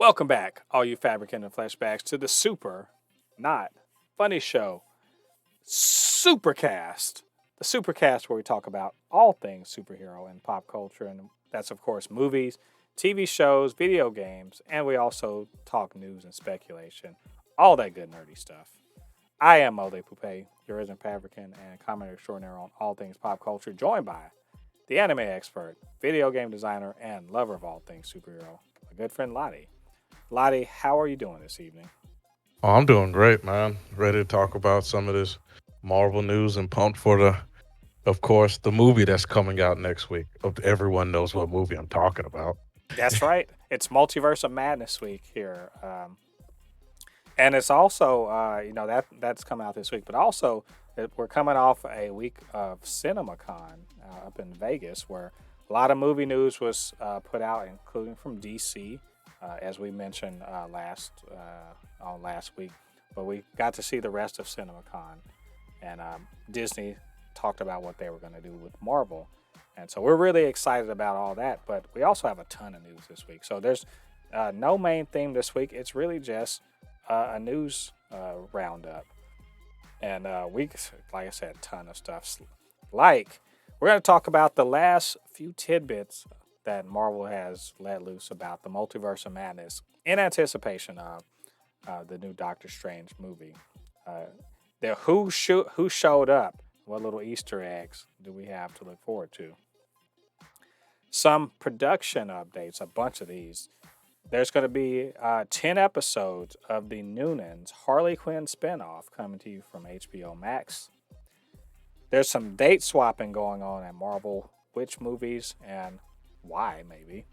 Welcome back, all you Fabricants and Fleshbags, to the super, not funny show, Supercast. The Supercast where we talk about all things superhero and pop culture, and that's, of course, movies, TV shows, video games, and we also talk news and speculation. All that good nerdy stuff. I am Mode Poupe, your resident Fabricant and commentator extraordinaire on all things pop culture, joined by the anime expert, video game designer, and lover of all things superhero, my good friend Ladi. Ladi, how are you doing this evening? Oh, I'm doing great, man. Ready to talk about some of this Marvel news and pumped for of course, the movie that's coming out next week. Everyone knows what movie I'm talking about. That's right. It's Multiverse of Madness week here. And it's also, that's coming out this week, but also we're coming off a week of CinemaCon up in Vegas where a lot of movie news was put out, including from DC, as we mentioned last week. But we got to see the rest of CinemaCon, and Disney talked about what they were going to do with Marvel. And so we're really excited about all that, but we also have a ton of news this week. So there's no main theme this week. It's really just a news roundup. And we, like I said, ton of stuff. Like, we're going to talk about the last few tidbits that Marvel has let loose about the Multiverse of Madness in anticipation of the new Doctor Strange movie. Who showed up? What little Easter eggs do we have to look forward to? Some production updates, a bunch of these. There's going to be 10 episodes of the Noonan's Harley Quinn spinoff coming to you from HBO Max. There's some date swapping going on at Marvel, which movies and why, maybe.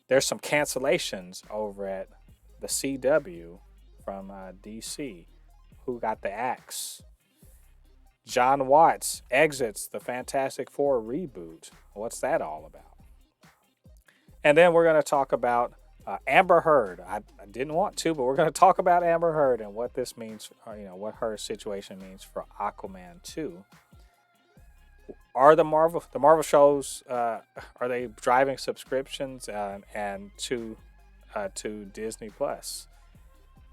There's some cancellations over at the CW from DC. Who got the axe? Jon Watts exits the Fantastic Four reboot. What's that all about? And then we're going to talk about Amber Heard. I didn't want to, but we're going to talk about Amber Heard and what this means, what her situation means for Aquaman 2. Are the Marvel shows are they driving subscriptions and to Disney Plus?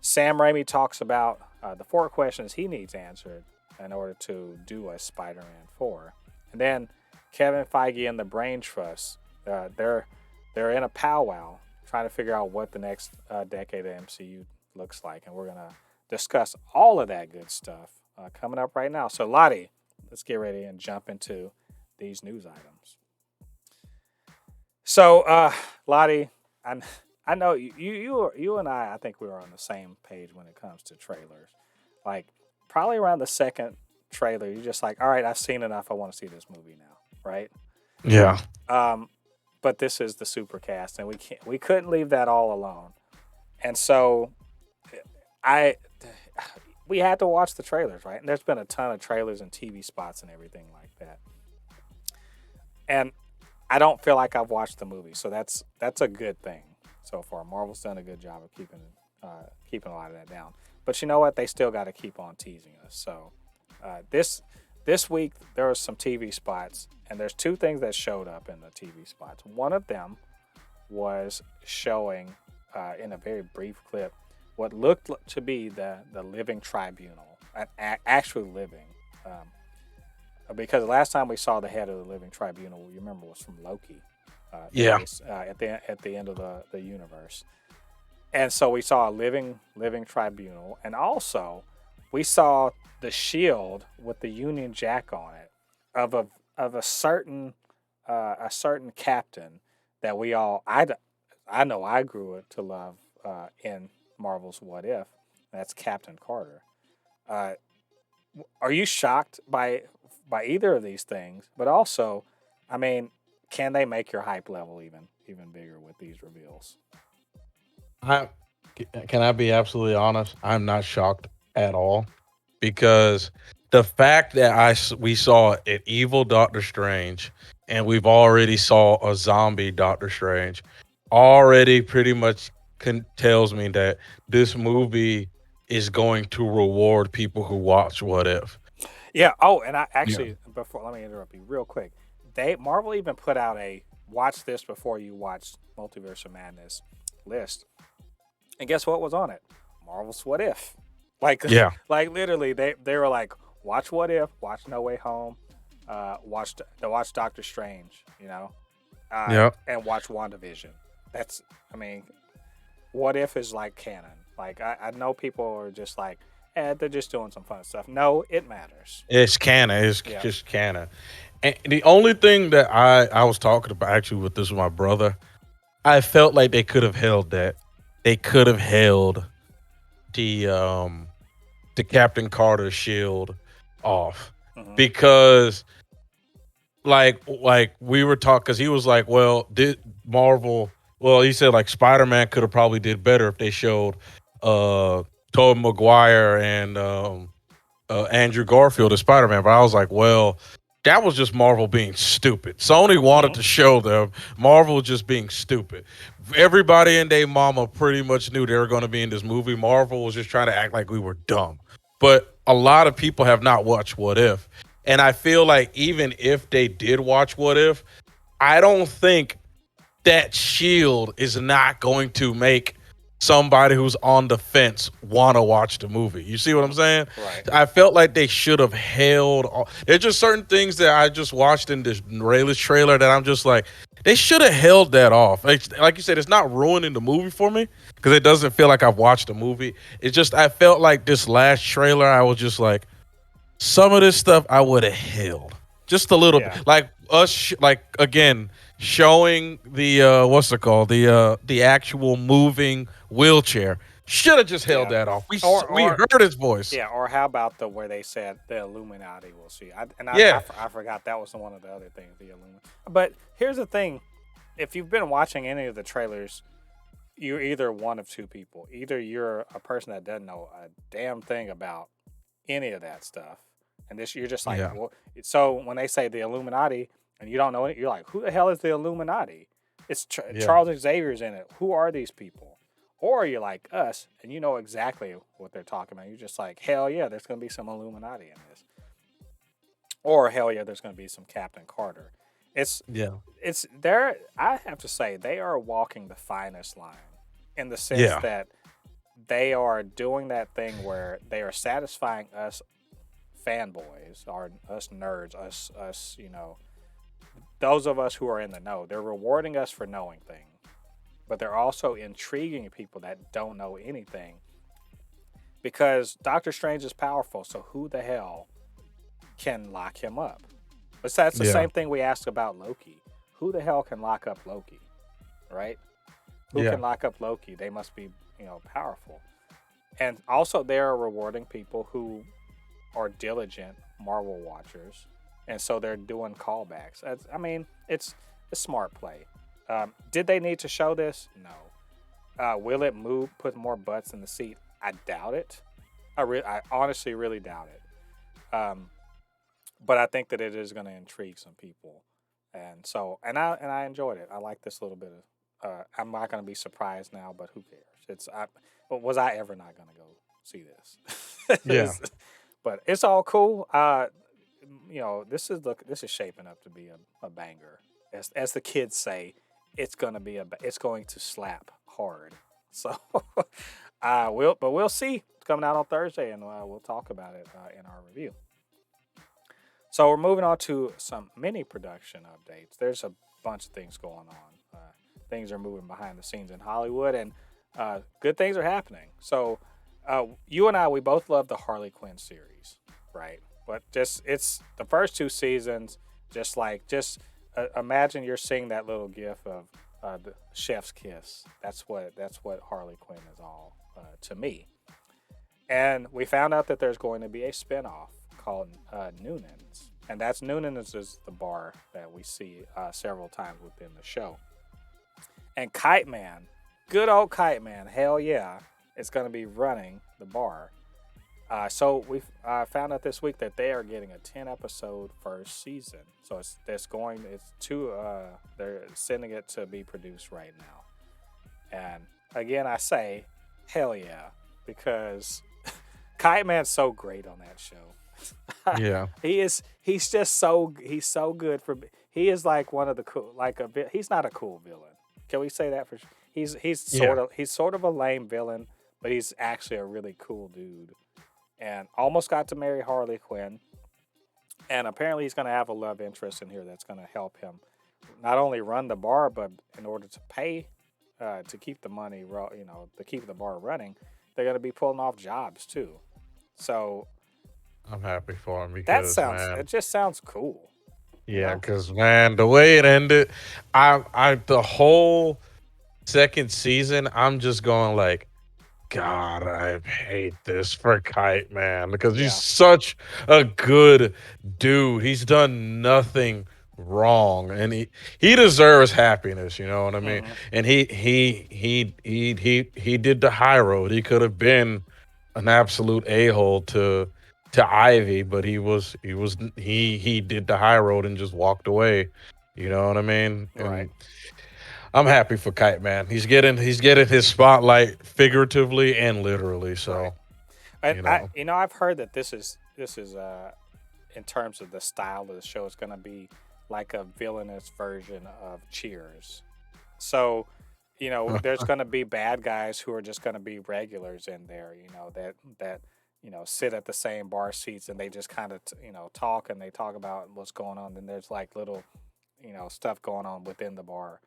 Sam Raimi talks about the 4 questions he needs answered in order to do a Spider-Man 4. And then Kevin Feige and the Braintrust, they're in a powwow trying to figure out what the next decade of MCU looks like. And we're going to discuss all of that good stuff coming up right now. So, Ladi, let's get ready and jump into these news items. So, Ladi, I know you and I think we were on the same page when it comes to trailers. Like, probably around the second trailer, you're just like, all right, I've seen enough. I want to see this movie now, right? Yeah. But this is the Supercast, and we couldn't leave that all alone. And so we had to watch the trailers, right? And there's been a ton of trailers and TV spots and everything like that. And I don't feel like I've watched the movie, so that's a good thing so far. Marvel's done a good job of keeping a lot of that down. But you know what? They still got to keep on teasing us. So this week there were some TV spots, and there's 2 things that showed up in the TV spots. One of them was showing in a very brief clip what looked to be the living tribunal, actually living. Because last time we saw the head of the living tribunal, you remember, was from Loki. Yeah. At the end of the universe. And so we saw a living tribunal, and also we saw the shield with the Union Jack on it of a certain captain that we all I know I grew to love in Marvel's What If. That's Captain Carter. Are you shocked by either of these things? But also, I mean, can they make your hype level even bigger with these reveals? I can I be absolutely honest? I'm not shocked at all because the fact that we saw an evil Doctor Strange and we've already saw a zombie Doctor Strange already pretty much tells me that this movie is going to reward people who watch What If. Yeah. Oh, and I Yeah. actually, before, let me interrupt you real quick. Marvel even put out a watch this before you watch Multiverse of Madness list. And guess what was on it? Marvel's What If. Like, Yeah. like literally, they were like, watch What If, watch No Way Home, watch Doctor Strange, Yeah. and watch WandaVision. That's, I mean, What If is like canon. Like I know people are just like, they're just doing some fun stuff. No, it matters. It's canon. It's Yeah. just canon. And the only thing that I was talking about actually with this with my brother, I felt like they could have held that. They could have held the Captain Carter shield off Hmm. because like we were talking because he was like, well, did Marvel? Well, he said like Spider-Man could have probably did better if they showed Tobey Maguire and Andrew Garfield as Spider-Man. But I was like, well, that was just Marvel being stupid. Sony wanted to show them Marvel just being stupid. Everybody and their mama pretty much knew they were going to be in this movie. Marvel was just trying to act like we were dumb. But a lot of people have not watched What If. And I feel like even if they did watch What If, I don't think that shield is not going to make somebody who's on the fence want to watch the movie. You see what I'm saying? Right. I felt like they should have held. There's just certain things that I just watched in this Rayleigh trailer that I'm just like, they should have held that off. Like you said, it's not ruining the movie for me because it doesn't feel like I've watched the movie. It's just I felt like this last trailer, I was just like, some of this stuff I would have held just a little bit, like us, like again showing the what's it called, the actual moving wheelchair. Should have just held that off. We heard his voice. Yeah, or how about the where they said the Illuminati will see? I forgot that was one of the other things, the Illuminati. But here's the thing: if you've been watching any of the trailers, you're either one of two people. Either you're a person that doesn't know a damn thing about any of that stuff, and you're just like, well, so when they say the Illuminati and you don't know it, you're like, who the hell is the Illuminati? It's Charles Xavier's in it. Who are these people? Or you're like us and you know exactly what they're talking about. You're just like, hell yeah, there's going to be some Illuminati in this. Or hell yeah, there's going to be some Captain Carter. It's there. I have to say they are walking the finest line in the sense that they are doing that thing where they are satisfying us fanboys, or us nerds, us, those of us who are in the know. They're rewarding us for knowing things, but they're also intriguing people that don't know anything, because Doctor Strange is powerful. So who the hell can lock him up? But that's the same thing we asked about Loki. Who the hell can lock up Loki, right? Who can lock up Loki? They must be, powerful. And also they are rewarding people who are diligent Marvel watchers, and so they're doing callbacks. It's a smart play. Did they need to show this? No. Will it put more butts in the seat? I doubt it. I honestly really doubt it. But I think that it is going to intrigue some people, and I enjoyed it. I like this little bit of. I'm not going to be surprised now, but who cares? Was I ever not going to go see this? But it's all cool. This is shaping up to be a banger. As the kids say, it's going to slap hard. So we'll see. It's coming out on Thursday, and we'll talk about it in our review. So we're moving on to some mini production updates. There's a bunch of things going on. Things are moving behind the scenes in Hollywood, and good things are happening. So you and I, we both love the Harley Quinn series, right? But it's the first two seasons. Imagine you're seeing that little gif of the chef's kiss. That's what Harley Quinn is all to me. And we found out that there's going to be a spinoff called Noonan's, and that's Noonan's is the bar that we see several times within the show. And Kite Man, good old Kite Man, hell yeah, is going to be running the bar. So we found out this week that they are getting a 10-episode first season. So they're sending it to be produced right now. And again, I say, hell yeah, because Kite Man's so great on that show. Yeah, he's so good he is like one of the cool, he's not a cool villain. Can we say that for sure? He's Yeah. sort of a lame villain, but he's actually a really cool dude. And almost got to marry Harley Quinn. And apparently he's going to have a love interest in here that's going to help him not only run the bar, but in order to pay to keep the money, to keep the bar running, they're going to be pulling off jobs too. So I'm happy for him because it man, just sounds cool, you yeah, know? because man, the way it ended, the whole second season, I'm just going like, God, I hate this for Kite Man because he's Yeah. such a good dude. He's done nothing wrong, and he deserves happiness. You know what I mean? Hmm. And he did the high road. He could have been an absolute a hole to Ivy, but he did the high road and just walked away. You know what I mean? Right. And I'm happy for Kite Man. He's getting his spotlight figuratively and literally. Right. So And you know, I've heard that this is in terms of the style of the show, it's going to be like a villainous version of Cheers. So, there's going to be bad guys who are just going to be regulars in there, that sit at the same bar seats and they just kind of talk and they talk about what's going on. Then there's like little stuff going on within the bar,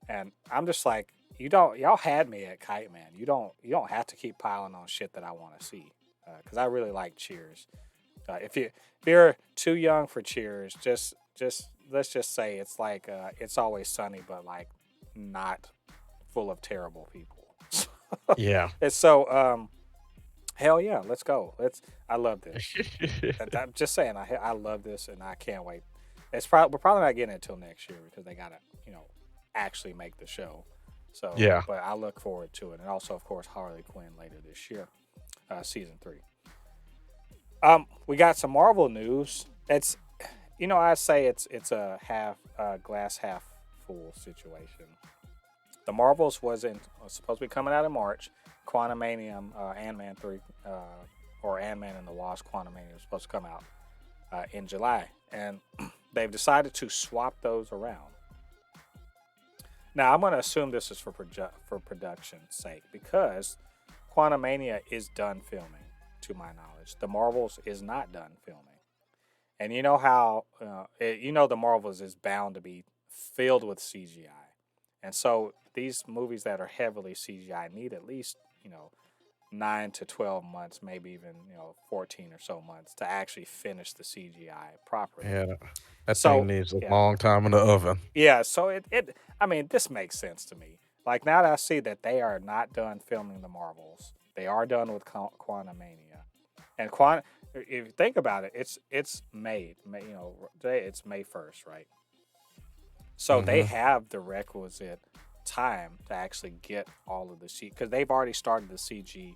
and I'm just like, y'all had me at Kite Man. You don't have to keep piling on shit that I want to see, because I really like Cheers. If you're too young for Cheers, just let's just say it's like It's Always Sunny, but like not full of terrible people. yeah. It's so hell yeah, let's go. I love this. I'm just saying, I love this and I can't wait. We're probably not getting it until next year because they gotta actually make the show. So, Yeah. but I look forward to it, and also of course Harley Quinn later this year, season 3. We got some Marvel news. I say it's a half glass half full situation. The Marvels was supposed to be coming out in March. Quantumania, Ant-Man 3, or Ant-Man and the Wasp Quantumania was supposed to come out in July. And they've decided to swap those around. Now, I'm going to assume this is for production's sake, because Quantumania is done filming, to my knowledge. The Marvels is not done filming. And you know how, the Marvels is bound to be filled with CGI. And so these movies that are heavily CGI need at least, 9 to 12 months, maybe even, 14 or so months to actually finish the CGI properly. Yeah. That thing So, needs a yeah. long time in the oven. Yeah, so this makes sense to me. Like, now that I see that they are not done filming the Marvels, they are done with Quantumania. And if you think about it, it's today it's May 1st, right? So they Hmm. have the requisite time to actually get all of the CG, because they've already started the CG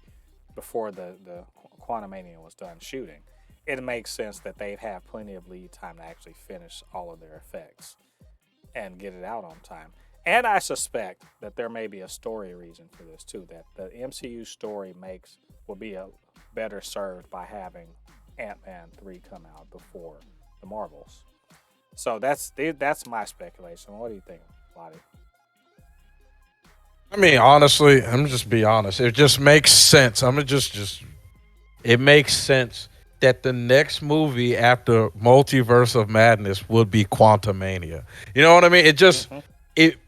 before the Quantumania was done shooting. It makes sense that they'd have plenty of lead time to actually finish all of their effects and get it out on time. And I suspect that there may be a story reason for this too, that the MCU story will be better served by having Ant-Man 3 come out before the Marvels. So that's my speculation. What do you think, Lottie? I mean, honestly, I'm just be honest. It just makes sense. I'm gonna just it makes sense that the next movie after Multiverse of Madness would be Quantumania. You know what I mean? Mm-hmm.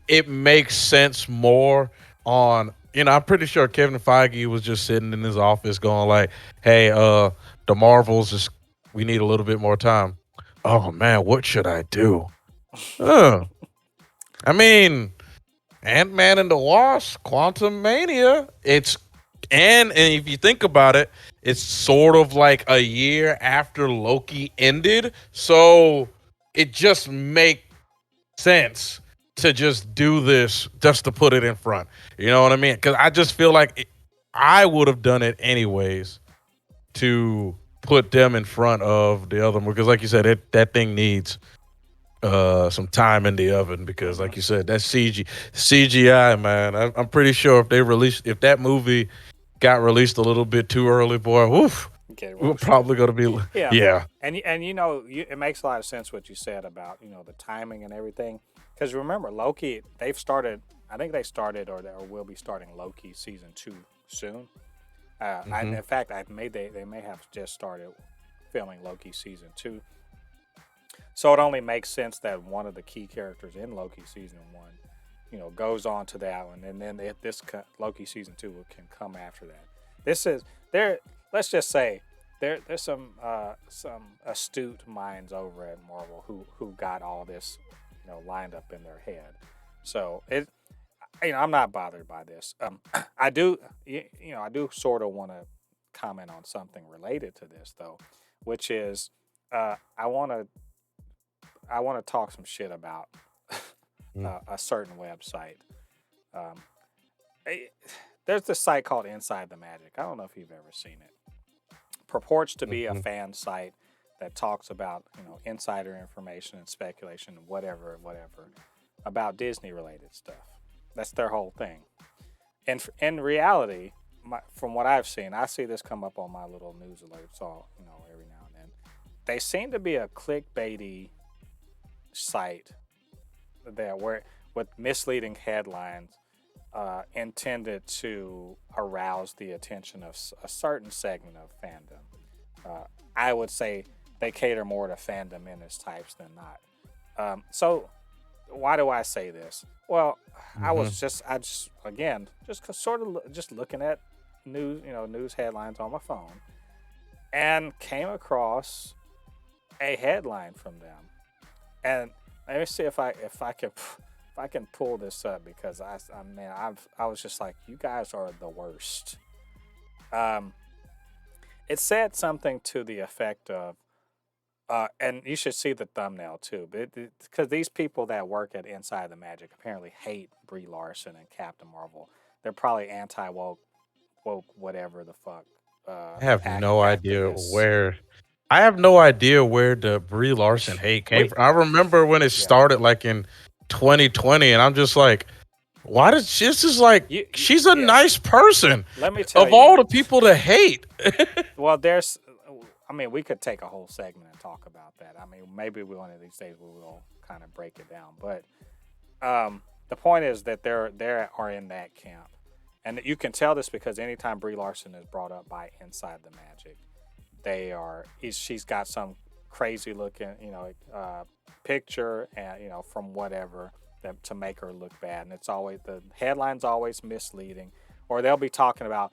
It makes sense more on, I'm pretty sure Kevin Feige was just sitting in his office going like, "Hey, the Marvels is we need a little bit more time." Oh man, what should I do? Uh, I mean, Ant-Man and the Wasp, Quantum Mania. And if you think about it, it's sort of like a year after Loki ended, so it just makes sense to just do this just to put it in front. You know what I mean? Because I just feel like I would have done it anyways to put them in front of the other one. Because, like you said, that thing needs some time in the oven because, Mm-hmm. like you said, that's CGI, man. I'm pretty sure if that movie got released a little bit too early, boy, woof, Get we're roasted. probably gonna be, Yeah, yeah, and it makes a lot of sense what you said about the timing and everything. Because remember, Loki, they've started I think they started or will be starting Loki season 2 soon. Hmm. In fact, they may have just started filming Loki season 2. So it only makes sense that one of the key characters in Loki season 1, goes on to that one, and then Loki season 2 can come after that. This is there. Let's just say there's some astute minds over at Marvel who got all this, lined up in their head. So I'm not bothered by this. I do, I do sort of want to comment on something related to this though, which is, I want to talk some shit about a certain website. Um, eh, there's this site called Inside the Magic. I don't know if you've ever seen it. Purports to be a Hmm. fan site that talks about insider information and speculation and whatever about Disney related stuff. That's their whole thing. And in reality, from what I've seen, I see this come up on my little news alerts all every now and then. They seem to be a clickbaity site there where with misleading headlines intended to arouse the attention of a certain segment of fandom. I would say they cater more to fandom menace types than not. So why do I say this? Well, Hmm. I just again just sort of just looking at news headlines on my phone and came across a headline from them. And let me see if I can pull this up because I was just like, you guys are the worst. Um, it said something to the effect of, and you should see the thumbnail too, because these people that work at Inside the Magic apparently hate Brie Larson and Captain Marvel. They're probably anti woke whatever the fuck I have no idea activists. where. I have no idea where the Brie Larson hate came We from. I remember when it yeah started, like in 2020, and I'm just like, why does she, this is like she's a yeah. nice person Let me tell of you. all the people to hate. Well, I mean, we could take a whole segment and talk about that. I mean, maybe one of these days we will kind of break it down. But the point is that they are in that camp, and you can tell this because anytime Brie Larson is brought up by Inside the Magic, she's got some crazy looking picture and from whatever that to make her look bad, and it's always the headline's always misleading, or they'll be talking about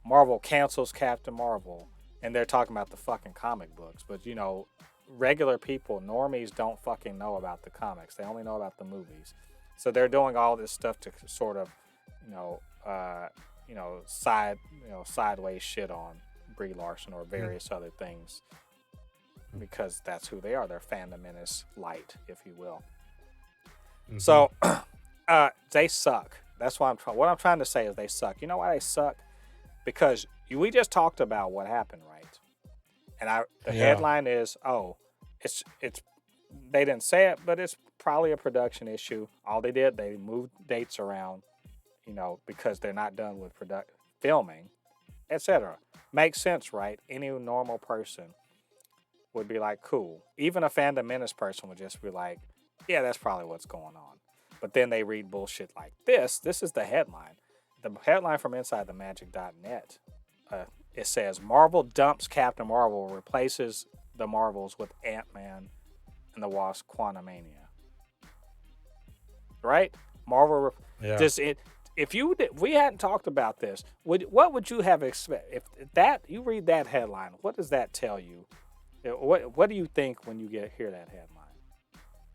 Marvel cancels Captain Marvel, and they're talking about the fucking comic books. But regular people, normies, don't fucking know about the comics. They only know about the movies. So they're doing all this stuff to sort of, you know, uh, sideways shit on Brie Larson or various other things because that's who they are. They're fandom menace light, if you will. Hmm. So they suck. That's why what I'm trying to say is they suck. You know why they suck? Because we just talked about what happened, right? And the Yeah. headline is, oh, it's they didn't say it, but it's probably a production issue. All they did, they moved dates around, because they're not done with filming, etc. Makes sense, right? Any normal person would be like, cool. Even a fandom menace person would just be like, yeah, that's probably what's going on. But then they read bullshit like this. This is the headline. The headline from InsideTheMagic.net. It says Marvel dumps Captain Marvel, replaces the Marvels with Ant-Man and the Wasp Quantumania. Right? Marvel Yeah. just it. If we hadn't talked about this, what would you have expect if that you read that headline? What does that tell you? What do you think when you hear that headline?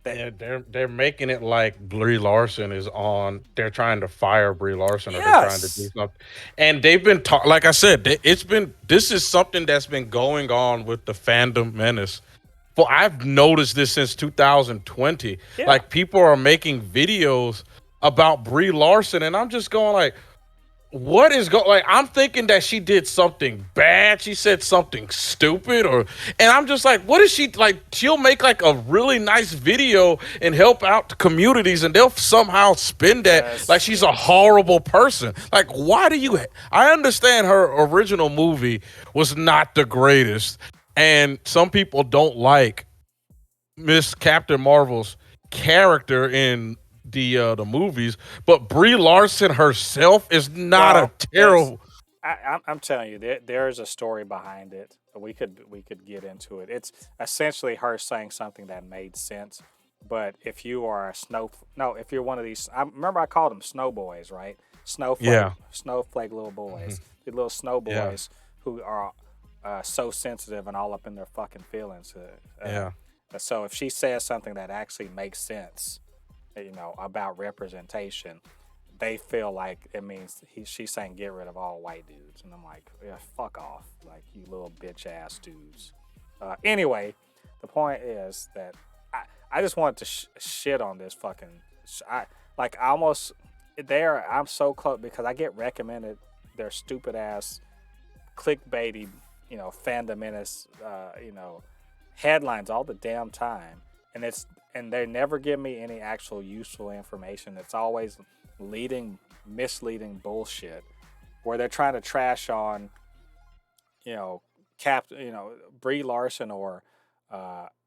That Yeah, they're making it like Brie Larson is on. They're trying to fire Brie Larson, or they're trying to do yes, something. And they've been like I said, it's been this is something that's been going on with the fandom menace. Well, I've noticed this since 2020. yeah, Like people are making videos about Brie Larson, and I'm just going like, what is going like I'm thinking that she did something bad, she said something stupid, or and I'm just like, what is she like? She'll make like a really nice video and help out the communities, and they'll somehow spin that like yes, she's a yes. horrible person. Like, why do you I understand her original movie was not the greatest, and some people don't like Miss Captain Marvel's character in the movies, but Brie Larson herself is not a Well, there's, terrible. I'm telling you, there is a story behind it. We could get into it. It's essentially her saying something that made sense. But if you are a no, if you're one of these, I remember I called them snow boys, right? Yeah. Snowflake little Mhm. boys, the little snow Yeah. boys who are so sensitive and all up in their fucking feelings. Yeah. So if she says something that actually makes sense, about representation, they feel like it means she's saying get rid of all white dudes, and I'm like, yeah, fuck off, like you little bitch ass dudes. Anyway, the point is that I just wanted to shit on this fucking. I like I almost there. I'm so close because I get recommended their stupid ass clickbaity, fandom menace, headlines all the damn time, and they never give me any actual useful information. It's always misleading bullshit where they're trying to trash on, you know, Brie Larson or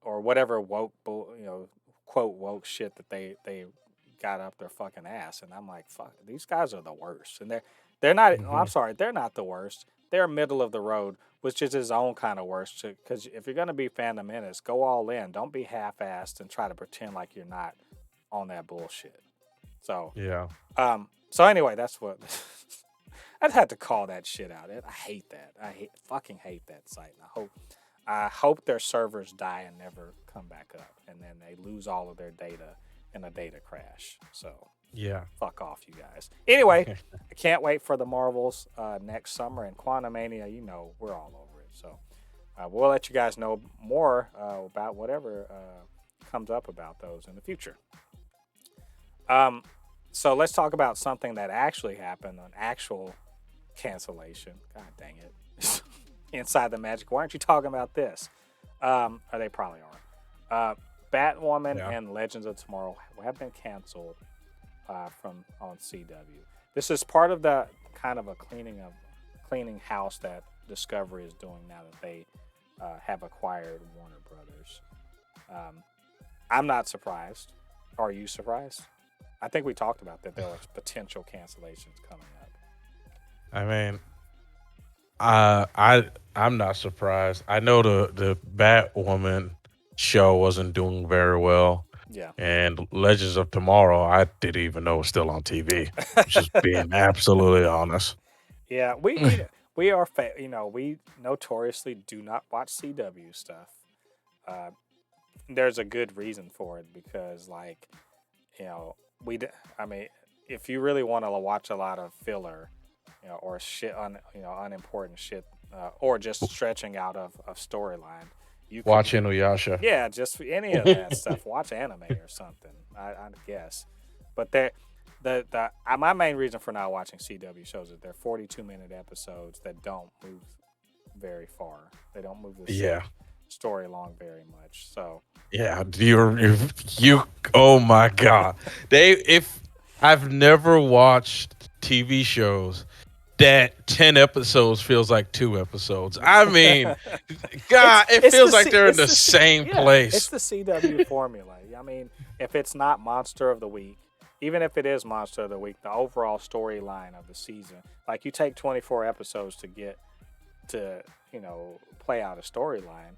whatever quote woke shit that they got up their fucking ass, and I'm like, fuck, these guys are the worst, and they're not. Oh, I'm Mhm. sorry, they're not the worst. They're middle of the road, which is his own kind of worst. Because if you're gonna be fandom menace, go all in. Don't be half-assed and try to pretend like you're not on that bullshit. So, Yeah. so anyway, that's what I'd have to call that shit out. I hate that. Fucking hate that site. And I hope their servers die and never come back up, and then they lose all of their data in a data crash. So Yeah. fuck off, you guys. Anyway, I can't wait for the Marvels next summer, and Quantumania. We're all over it. So we'll let you guys know more about whatever comes up about those in the future. Um, so let's talk about something that actually happened, an actual cancellation. God dang it. Inside the Magic. Why aren't you talking about this? Or they probably are. Batwoman Yeah. and Legends of Tomorrow have been canceled from on CW. This is part of the kind of a cleaning house that Discovery is doing now that they have acquired Warner Brothers. Um, I'm not surprised. Are you surprised? I think we talked about that there was potential cancellations coming up. I mean, I'm not surprised. I know the Batwoman show wasn't doing very well, Yeah. and Legends of Tomorrow, I didn't even know was still on TV. Just being absolutely honest. Yeah, we are we notoriously do not watch CW stuff. Uh, there's a good reason for it because like you know I mean if you really want to watch a lot of filler, or shit unimportant shit, or just stretching out of storyline, you could Watch Inuyasha. yeah, just any of that stuff. Watch anime or something. I guess, but my main reason for not watching CW shows is they're 42-minute episodes that don't move very far. They don't move the Yeah. story along very much. So Yeah, you oh my god. If I've never watched TV shows that 10 episodes feels like 2 episodes. I mean, god, it it's feels like they're in the same yeah, it's place. the CW formula. I mean, if it's not Monster of the Week, even if it is Monster of the Week, the overall storyline of the season, like you take 24 episodes to get to play out a storyline.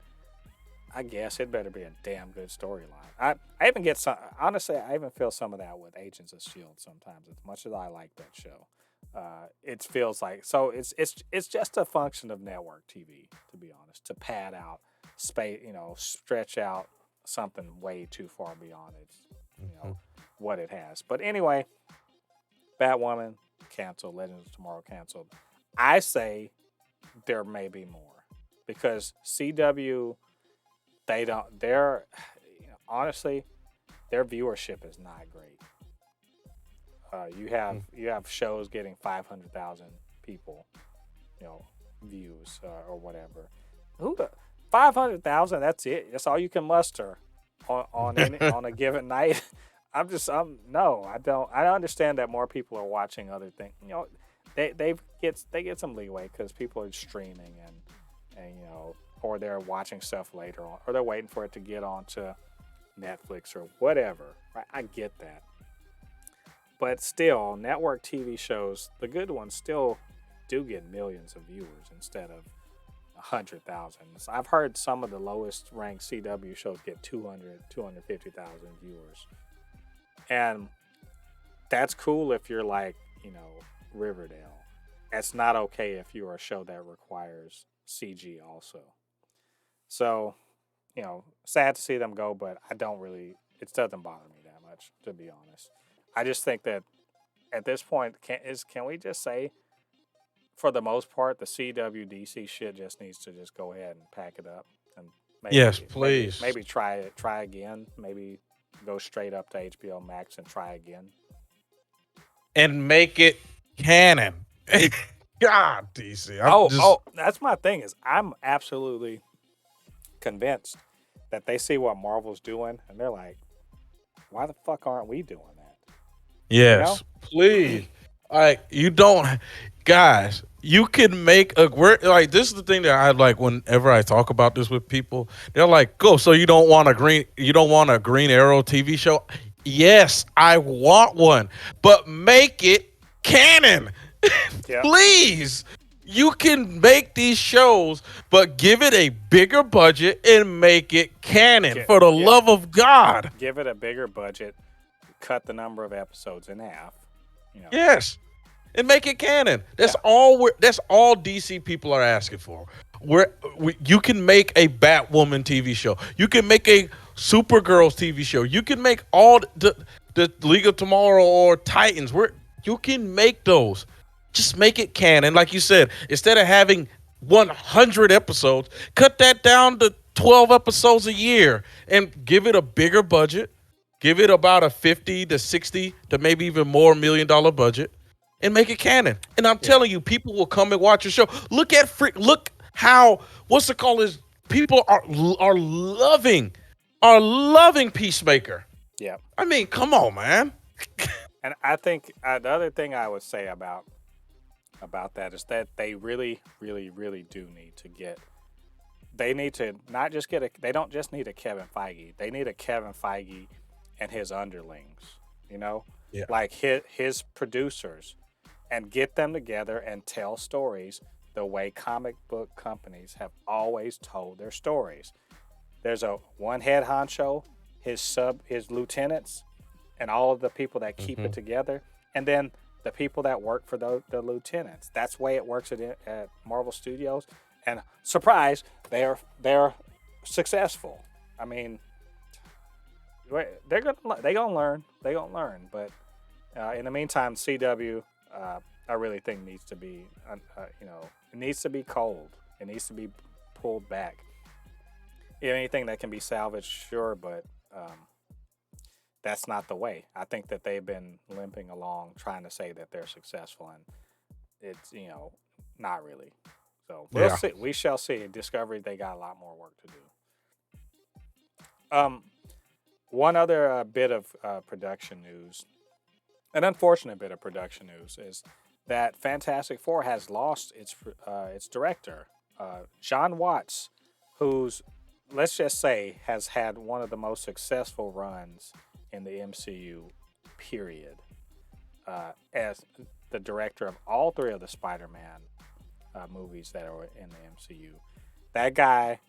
I guess it better be a damn good storyline. I even get some. Honestly, I even feel some of that with Agents of Shield sometimes. As much as I like that show, it feels like so. It's just a function of network TV, to be honest. To pad out space, stretch out something way too far beyond its, you know, Mhm. what it has. But anyway, Batwoman canceled. Legends of Tomorrow canceled. I say there may be more because CW they don't they're honestly their viewership is not great. You have shows getting 500,000 people, you know, views or whatever. Who the 500,000? That's it. That's all you can muster on a given night. I'm no. I understand that more people are watching other things. They get some leeway because people are streaming and or they're watching stuff later on, or they're waiting for it to get onto Netflix or whatever. Right? I get that, But still, network TV shows, the good ones, still do get millions of viewers instead of 100,000. So I've heard some of the lowest ranked CW shows get 250,000 viewers. And that's cool if you're like, Riverdale. It's not okay if you're a show that requires CG also. So, sad to see them go, but it doesn't bother me that much, to be honest. I just think that at this point, can we just say, for the most part, the CW DC shit just needs to just go ahead and pack it up and Yes, please. maybe try again, maybe go straight up to HBO Max and try again. And make it canon. God, DC. That's my thing is I'm absolutely convinced that they see what Marvel's doing and they're like, why the fuck aren't we doing that? Yes, please. Like, you don't, guys, you can make this is the thing that I like whenever I talk about this with people. They're like, "Go, so you don't want a Green Arrow TV show?" Yes, I want one, but make it canon. Yeah. Please. You can make these shows, but give it a bigger budget and make it canon for the love of God. Give it a bigger budget, cut the number of episodes in half. Yes, and make it canon. That's all DC people are asking for. You can make a Batwoman TV show. You can make a Supergirls TV show. You can make all the League of Tomorrow or Titans. You can make those. Just make it canon. Like you said, instead of having 100 episodes, cut that down to 12 episodes a year and give it a bigger budget. Give it about a 50 to 60 to maybe even more $1 million budget and make it canon. And I'm telling you, people will come and watch your show. Look how, people are loving Peacemaker. Yeah. I mean, come on, man. And I think the other thing I would say about that is that they really, really, really do need to they need to not just they don't just need a Kevin Feige. They need a Kevin Feige and his underlings, like his producers, and get them together and tell stories the way comic book companies have always told their stories. There's a one head honcho, his lieutenants, and all of the people that keep it together, and then the people that work for the lieutenants. That's the way it works at Marvel Studios, and surprise, they're successful. I mean, they're gonna learn. But in the meantime, CW, I really think needs to be, it needs to be cold. It needs to be pulled back. Anything that can be salvaged, sure, but that's not the way. I think that they've been limping along, trying to say that they're successful, and it's not really. So we'll see. We shall see. Discovery, they got a lot more work to do. One other bit of production news, an unfortunate bit of production news, is that Fantastic Four has lost its director, Jon Watts, who's, let's just say, has had one of the most successful runs in the MCU, period, as the director of all three of the Spider-Man movies that are in the MCU. That guy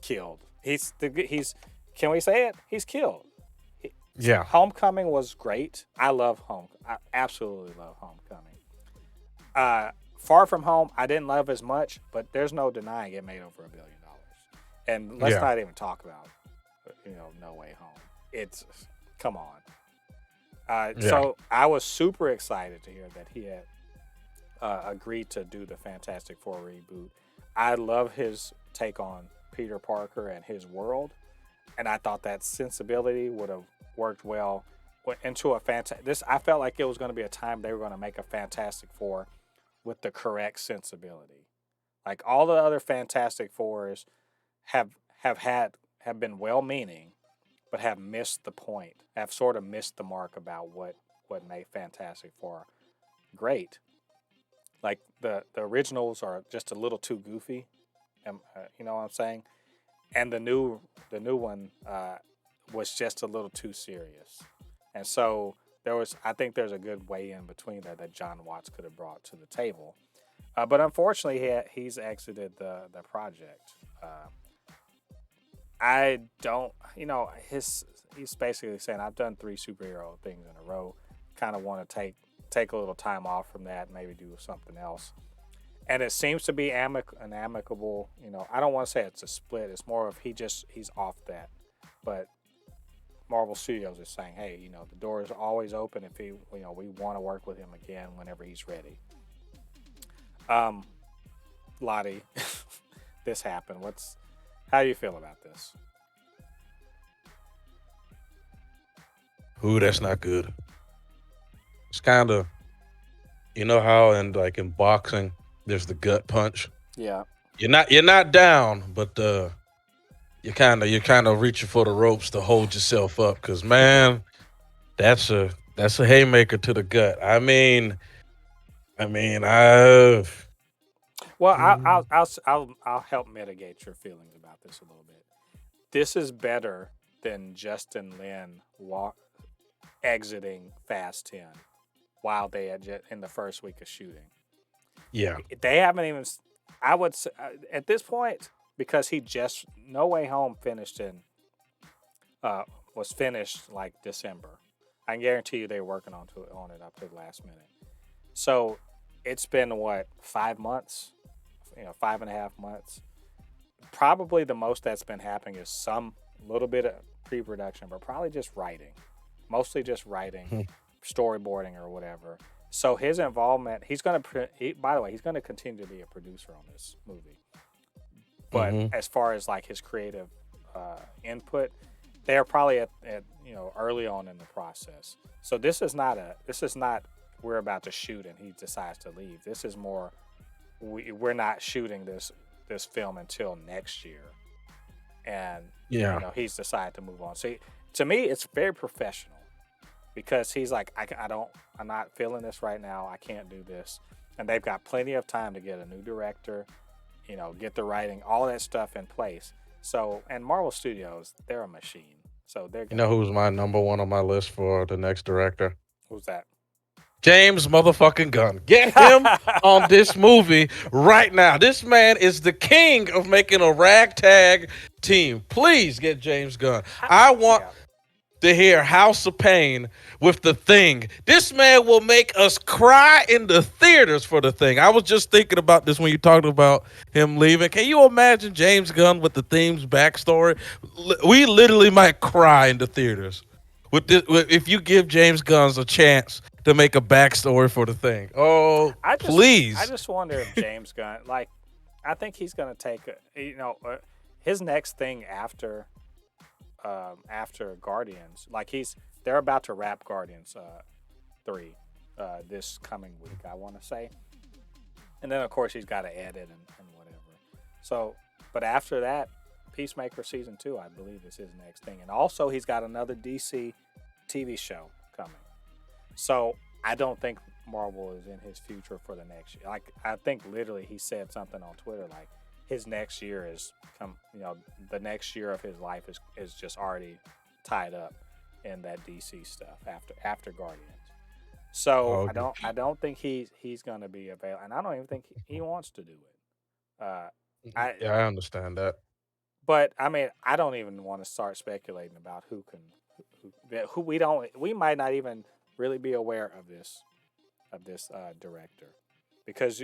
killed. Can we say it? He's killed. Yeah. Homecoming was great. I absolutely love Homecoming. Far From Home, I didn't love as much, but there's no denying it made over $1 billion. And let's not even talk about, No Way Home. It's, come on. So I was super excited to hear that he had agreed to do the Fantastic Four reboot. I love his take on Peter Parker and his world, and I thought that sensibility would have worked well into a I felt like it was going to be a time they were going to make a Fantastic Four with the correct sensibility. Like all the other Fantastic Fours have been well-meaning, but have missed the point. Have sort of missed the mark about what made Fantastic Four great. Like the originals are just a little too goofy, you know what I'm saying? And the new one was just a little too serious. And so I think there's a good way in between that Jon Watts could have brought to the table. But unfortunately, he's exited the project. I don't, he's basically saying, I've done 3 superhero things in a row. Kind of want to take a little time off from that, maybe do something else. And it seems to be an amicable, I don't want to say it's a split. It's more of he's off that. But Marvel Studios is saying, hey, the door is always open if we want to work with him again whenever he's ready. Ladi, this happened. How do you feel about this? Ooh, that's not good. It's kind of, how in boxing, there's the gut punch. Yeah. You're not down, but you're kind of reaching for the ropes to hold yourself up. Cause man, that's a haymaker to the gut. I mean, Well, I'll help mitigate your feelings about this a little bit. This is better than Justin Lin exiting Fast 10 while they had in the first week of shooting. Yeah, they haven't even. I would say, at this point, because No Way Home was finished like December. I can guarantee you they were working on it up to the last minute. So it's been 5 months, 5.5 months. Probably the most that's been happening is some little bit of pre-production, but probably just writing, mostly just writing, storyboarding or whatever. So his involvement, by the way, he's going to continue to be a producer on this movie. But as far as his creative input, they're probably at early on in the process. So this is not we're about to shoot and he decides to leave. This is more we're not shooting this film until next year, and he's decided to move on. So to me, it's very professional because he's like, I'm not feeling this right now. I can't do this, and they've got plenty of time to get a new director, get the writing, all that stuff in place. So, and Marvel Studios, they're a machine. So they're. Who's my number one on my list for the next director? Who's that? James motherfucking Gunn. Get him on this movie right now. This man is the king of making a ragtag team. Please get James Gunn. I want to hear House of Pain with The Thing. This man will make us cry in the theaters for The Thing. I was just thinking about this when you talked about him leaving. Can you imagine James Gunn with The Thing's backstory? We literally might cry in the theaters if you give James Gunn a chance to make a backstory for The Thing. Please. I just wonder if James Gunn, I think he's going to take his next thing after Guardians. They're about to wrap Guardians 3 this coming week, I want to say. And then, of course, he's got to edit and whatever. So, but after that, Peacemaker Season 2, I believe, is his next thing. And also, he's got another DC TV show coming. So, I don't think Marvel is in his future for the next year. I think literally he said something on Twitter his next year the next year of his life is just already tied up in that DC stuff after Guardians. So I don't think he's going to be available, and I don't even think he wants to do it. I understand that. But I mean, I don't even want to start speculating about who we might not even really be aware of this director, because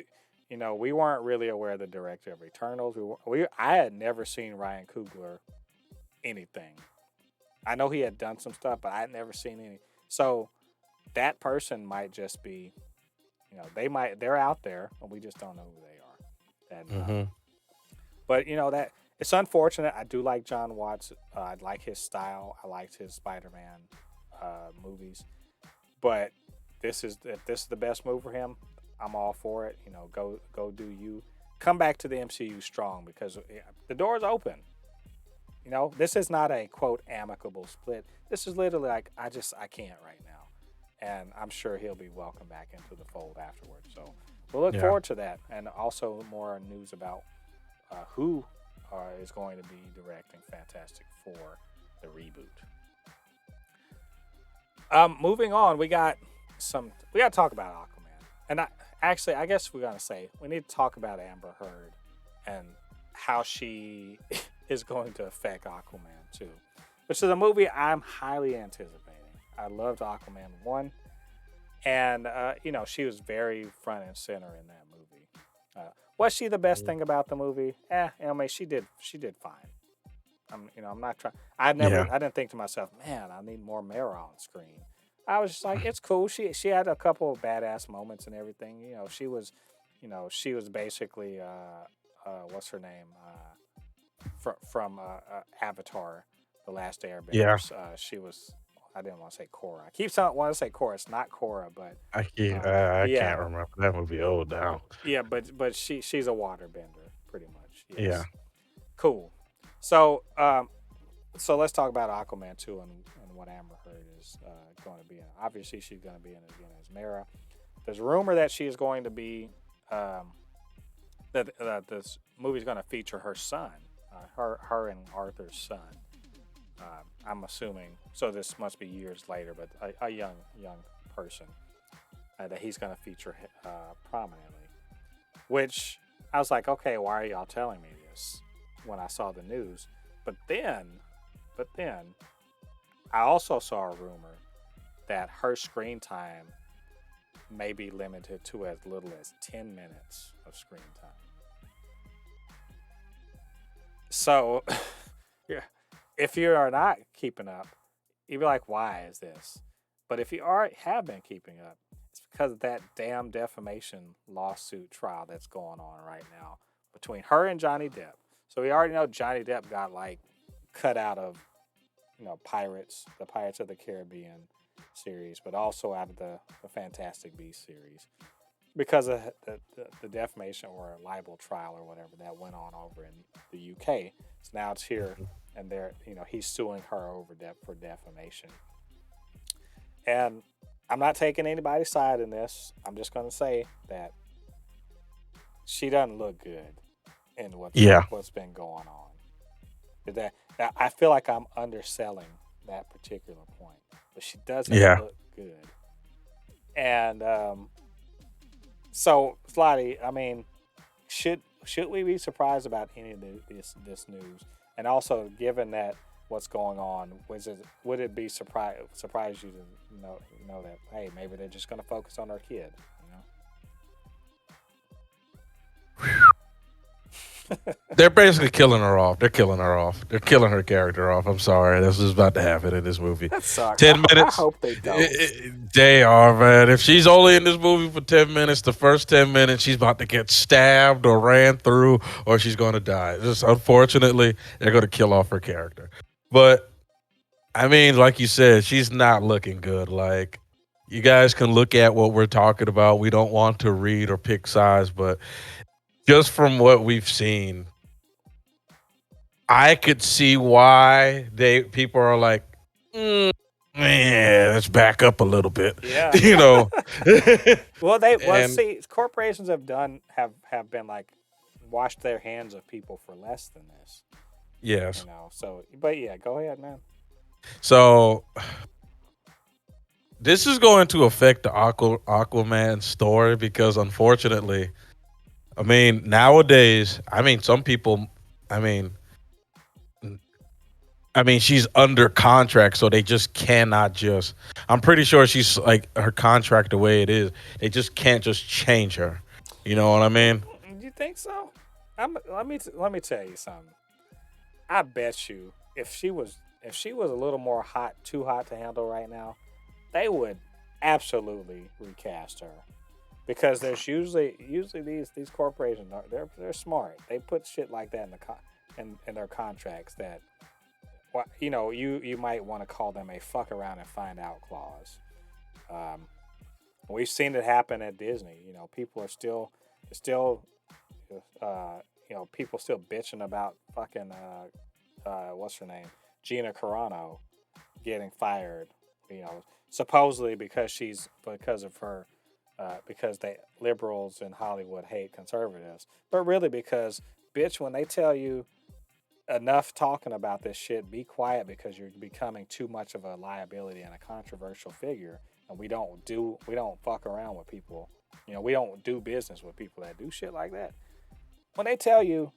we weren't really aware of the director of Eternals. I had never seen Ryan Coogler anything. I know he had done some stuff, but I had never seen any. So that person might just be, they're out there, and we just don't know who they are. And, but that it's unfortunate. I do like Jon Watts. I like his style. I liked his Spider-Man movies. But if this is the best move for him, I'm all for it. Go do you. Come back to the MCU strong, because the door is open. This is not a quote amicable split. This is literally I can't right now, and I'm sure he'll be welcomed back into the fold afterwards. So we'll look forward to that, and also more news about who is going to be directing Fantastic Four, the reboot. Moving on, we got to talk about Aquaman, and I guess we're gonna say we need to talk about Amber Heard and how she is going to affect Aquaman 2, which is a movie I'm highly anticipating. I loved Aquaman 1, and she was very front and center in that movie. Was she the best thing about the movie? I mean, she did fine. I'm not trying. Yeah. I didn't think to myself, man, I need more Mara on screen. I was just like, it's cool. She had a couple of badass moments and everything. She was basically what's her name from Avatar, The Last Yeah. Airbenders. She was. I didn't want to say Korra. I keep wanting to say Korra. It's not Korra, but I yeah, can't remember that movie. Old now. yeah, but she's a waterbender, pretty much. Yeah. Yes, cool. So so let's talk about Aquaman 2 and what Amber Heard is going to be in. Obviously, she's going to be in it again as Mara. There's a rumor that she is going to be that this movie is going to feature her son, her and Arthur's son. I'm assuming. So this must be years later, but a young person that he's going to feature prominently. Which I was like, okay, why are y'all telling me this when I saw the news? But then, I also saw a rumor that her screen time may be limited to as little as 10 minutes of screen time. So, yeah, if you are not keeping up, you'd be like, why is this? But if you have been keeping up, it's because of that damn defamation lawsuit trial that's going on right now between her and Johnny Depp. So we already know Johnny Depp got cut out of the Pirates of the Caribbean series, but also out of the Fantastic Beasts series because of the defamation or libel trial or whatever that went on over in the UK. So now it's here, and he's suing her over for defamation. And I'm not taking anybody's side in this. I'm just going to say that she doesn't look good in what's been going on. That I feel like I'm underselling that particular point, but she doesn't look good. And so, Ladi, I mean, should we be surprised about any of this news? And also, given that what's going on, would it be surprise you to know that, hey, maybe they're just going to focus on our kid? They're basically killing her off. They're killing her off. They're killing her character off. I'm sorry. This is about to happen in this movie. That sucks. 10 minutes. I hope they don't. They are, man. If she's only in this movie for 10 minutes, the first 10 minutes, she's about to get stabbed or ran through, or she's going to die. Just unfortunately, they're going to kill off her character. But, I mean, like you said, she's not looking good. Like, you guys can look at what we're talking about. We don't want to read or pick sides, but just from what we've seen, I could see why people are like, man, let's back up a little bit. Yeah. Well, see, corporations have been washed their hands of people for less than this. Yes. So, but yeah, go ahead, man. So this is going to affect the Aquaman story because unfortunately, I mean, nowadays, some people, she's under contract, so they just cannot I'm pretty sure she's her contract the way it is. They just can't just change her. You know what I mean? You think so? Let me tell you something. I bet you if she was a little more too hot to handle right now, they would absolutely recast her. Because there's usually these corporations they're smart. They put shit like that in their contracts that you might want to call them a fuck around and find out clause. We've seen it happen at Disney. People are still people still bitching about fucking what's her name, Gina Carano, getting fired. Supposedly because of her. Because they liberals in Hollywood hate conservatives, but really because, bitch, when they tell you enough talking about this shit. Be quiet because you're becoming too much of a liability and a controversial figure. And we don't fuck around with people. We don't do business with people that do shit like that. When they tell you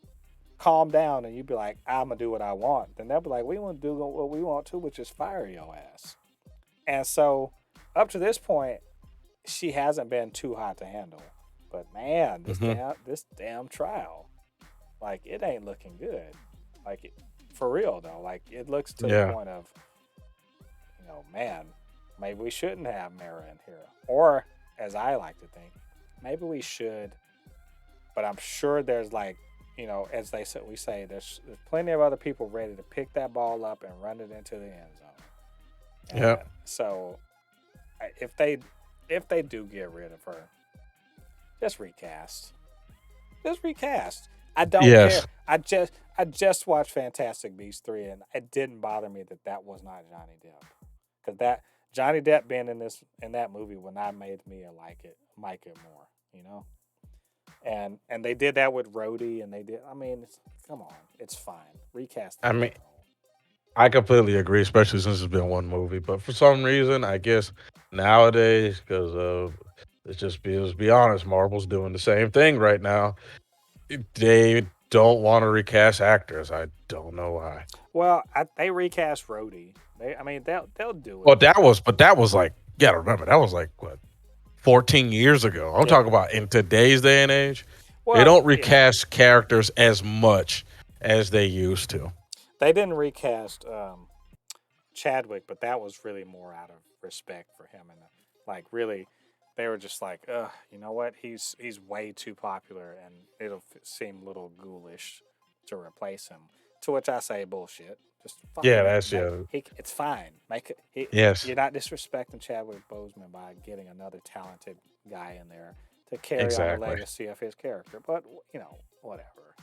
calm down and you be like, I'm gonna do what I want, then they'll be like, we want to do what we want to, which is fire your ass. And so up to this point, she hasn't been too hot to handle. But man, this damn trial, like it ain't looking good. Like for real though, like it looks to the point of, man, maybe we shouldn't have Mara in here, or as I like to think, maybe we should. But I'm sure there's like, as we say, there's plenty of other people ready to pick that ball up and run it into the end zone. Yeah. So if they do get rid of her, just recast. Just recast. I don't care. I just watched Fantastic Beasts 3 and it didn't bother me that was not Johnny Depp. Because that Johnny Depp being in that movie would not made me like it more, And they did that with Rhodey, and they did. I mean, come on, it's fine. Recast. I mean, I completely agree, especially since it's been one movie. But for some reason, I guess nowadays, because let's be honest, Marvel's doing the same thing right now. They don't want to recast actors. I don't know why. Well, they recast Rhodey. They'll do it. Well, that was like, you gotta remember, that was like what, 14 years ago. I'm talking about in today's day and age. Well, they don't recast characters as much as they used to. They didn't recast Chadwick, but that was really more out of respect for him, and like really, they were just like, you know what? He's way too popular, and it'll seem a little ghoulish to replace him. To which I say, bullshit. Just it's fine. Yes. You're not disrespecting Chadwick Boseman by getting another talented guy in there to carry on the legacy of his character. But whatever.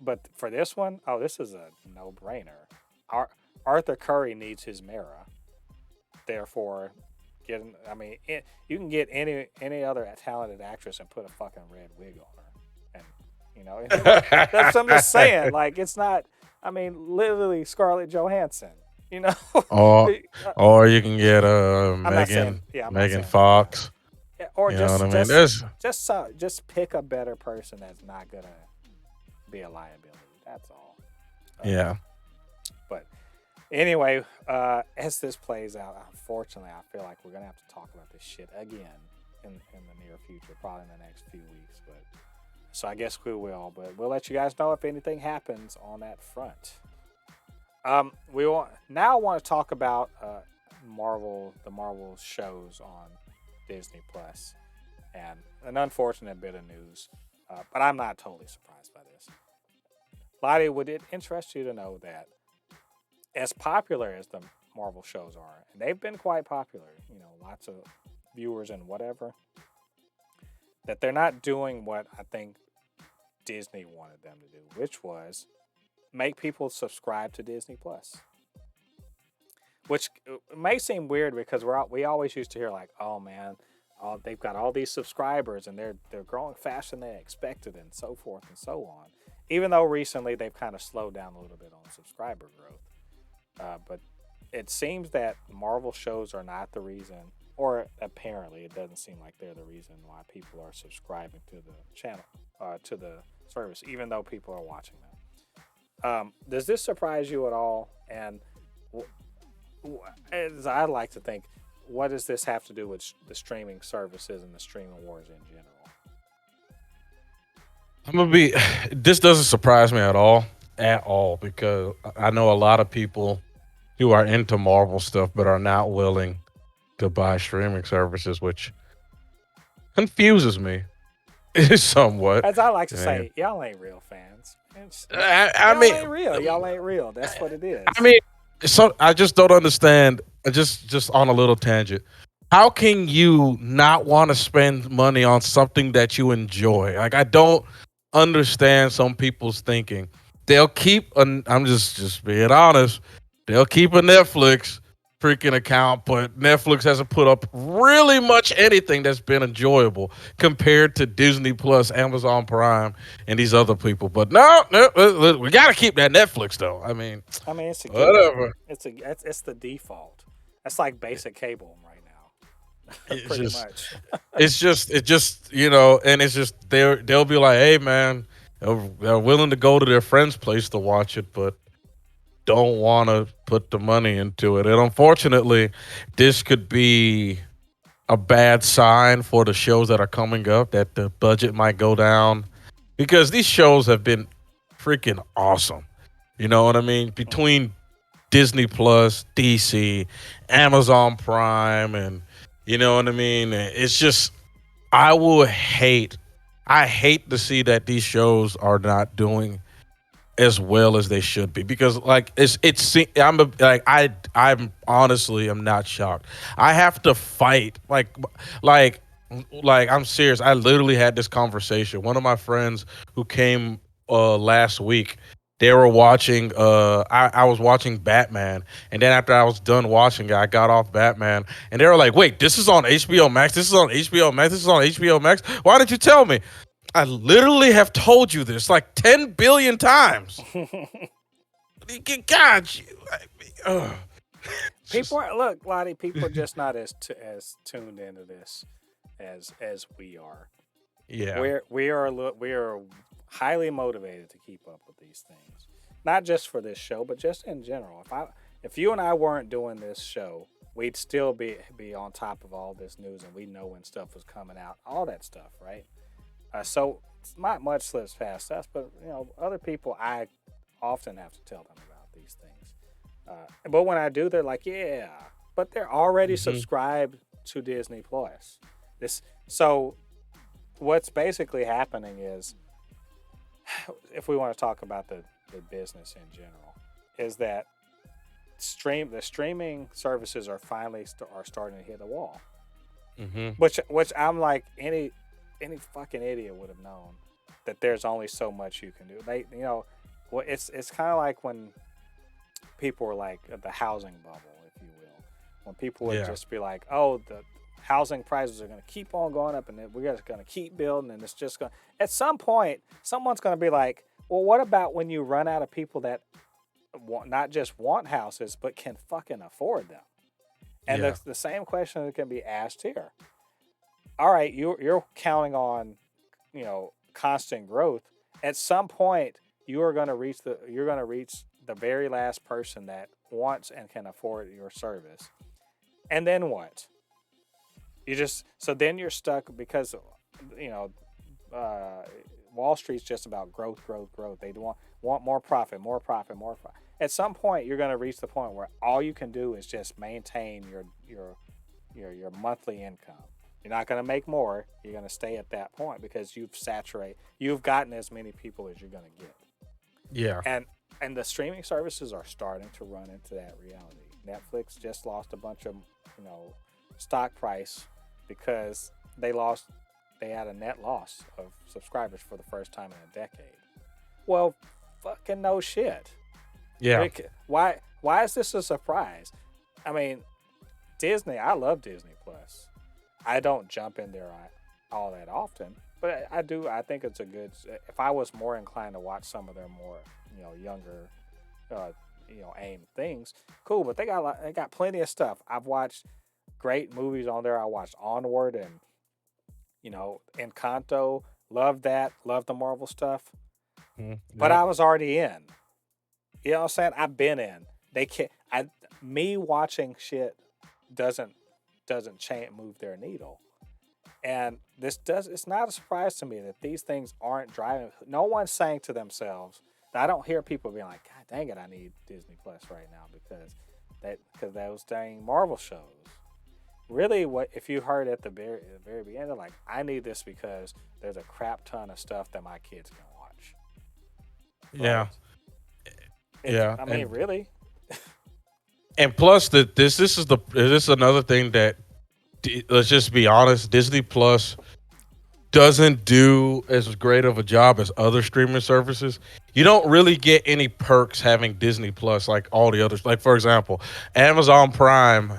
But for this one, this is a no-brainer. Arthur Curry needs his Mara. Therefore, you can get any other talented actress and put a fucking red wig on her, and that's what I'm just saying. Like it's not. Literally Scarlett Johansson. Or you can get Megan Fox. Yeah, or just pick a better person that's not gonna be a liability. That's all. Yeah. But anyway, as this plays out, unfortunately, I feel like we're gonna have to talk about this shit again in the near future, probably in the next few weeks. So I guess we will, but we'll let you guys know if anything happens on that front. We want to talk about the Marvel shows on Disney Plus, and an unfortunate bit of news, but I'm not totally surprised by this. Ladi, would it interest you to know that as popular as the Marvel shows are, and they've been quite popular, lots of viewers and whatever, that they're not doing what I think Disney wanted them to do, which was make people subscribe to Disney Plus. Which may seem weird because we always used to hear like, oh man, they've got all these subscribers and they're growing faster than they expected and so forth and so on. Even though recently they've kind of slowed down a little bit on subscriber growth. But it seems that Marvel shows are not the reason, or apparently it doesn't seem like they're the reason why people are subscribing to the channel, to the service, even though people are watching them. Does this surprise you at all? And as I like to think, what does this have to do with the streaming services and the streaming wars in general? This doesn't surprise me at all, because I know a lot of people who are into Marvel stuff but are not willing to buy streaming services, which confuses me somewhat. As I like to say, y'all ain't real fans. Y'all ain't real. Y'all ain't real. That's what it is. So I just don't understand. Just on a little tangent, how can you not want to spend money on something that you enjoy? Like, I don't understand some people's thinking. They'll keep I'm just being honest. They'll keep a Netflix freaking account, but Netflix hasn't put up really much anything that's been enjoyable compared to Disney Plus, Amazon Prime, and these other people. But no, we got to keep that Netflix though. I mean, it's a given. Whatever. It's the default. That's like basic cable right now, It's pretty just, much. and it's just they'll be like, hey man, they're willing to go to their friend's place to watch it, but don't want to put the money into it. And unfortunately, this could be a bad sign for the shows that are coming up, that the budget might go down, because these shows have been freaking awesome. You know what I mean? Between Disney Plus, DC, Amazon Prime, and you know what I mean? It's just, I will hate, I hate to see that these shows are not doing as well as they should be, because like I'm honestly, I'm not shocked. I have to fight like I'm serious. I literally had this conversation. One of my friends who came last week, they were watching I was watching Batman, and then after I was done watching it, I got off Batman, and they were like, wait, this is on HBO Max, this is on HBO Max, this is on HBO Max, why didn't you tell me? I literally have told you this like 10 billion times. God, People look, Lottie. People are just not as tuned into this as we are. Yeah, We are highly motivated to keep up with these things, not just for this show, but just in general. If you and I weren't doing this show, we'd still be on top of all this news, and we know when stuff was coming out, all that stuff, right? So not much slips past us, but other people, I often have to tell them about these things. But when I do, they're like, "Yeah," but they're already subscribed to Disney Plus. So what's basically happening is, if we want to talk about the business in general, is that the streaming services are finally starting to hit a wall. Which I'm like, any fucking idiot would have known that there's only so much you can do. It's kind of like when people were like the housing bubble, if you will, when people would just be like, oh, the housing prices are going to keep on going up, and we're just going to keep building, and it's just going. At some point, someone's going to be like, well, what about when you run out of people that not just want houses but can fucking afford them? And the same question that can be asked here. All right, you're counting on, constant growth. At some point, you're going to reach the very last person that wants and can afford your service. And then what? So then you're stuck, because Wall Street's just about growth. They want more profit. At some point, you're going to reach the point where all you can do is just maintain your monthly income. You're not going to make more. You're going to stay at that point because you've gotten as many people as you're going to get. yeah, And the streaming services are starting to run into that reality. Netflix just lost a bunch of, stock price because they had a net loss of subscribers for the first time in a decade. Well, fucking no shit. yeah. Why is this a surprise? I mean, Disney, I love Disney Plus. I don't jump in there all that often, but I do. I think it's a good. If I was more inclined to watch some of their more, younger, aimed things, cool. But they got plenty of stuff. I've watched great movies on there. I watched Onward and, Encanto. Loved that. Loved the Marvel stuff. But I was already in. You know what I'm saying? I've been in. They can't. Me watching shit doesn't move their needle. And it's not a surprise to me that these things aren't driving. No one's saying to themselves, I don't hear people being like, God dang it, I need Disney Plus right now because those dang Marvel shows. Really, what if you heard at the very beginning, they're like, I need this because there's a crap ton of stuff that my kids can watch. Yeah. Yeah. I mean, really? And plus, this is another thing that, let's just be honest, Disney Plus doesn't do as great of a job as other streaming services. You don't really get any perks having Disney Plus like all the others. Like for example, Amazon Prime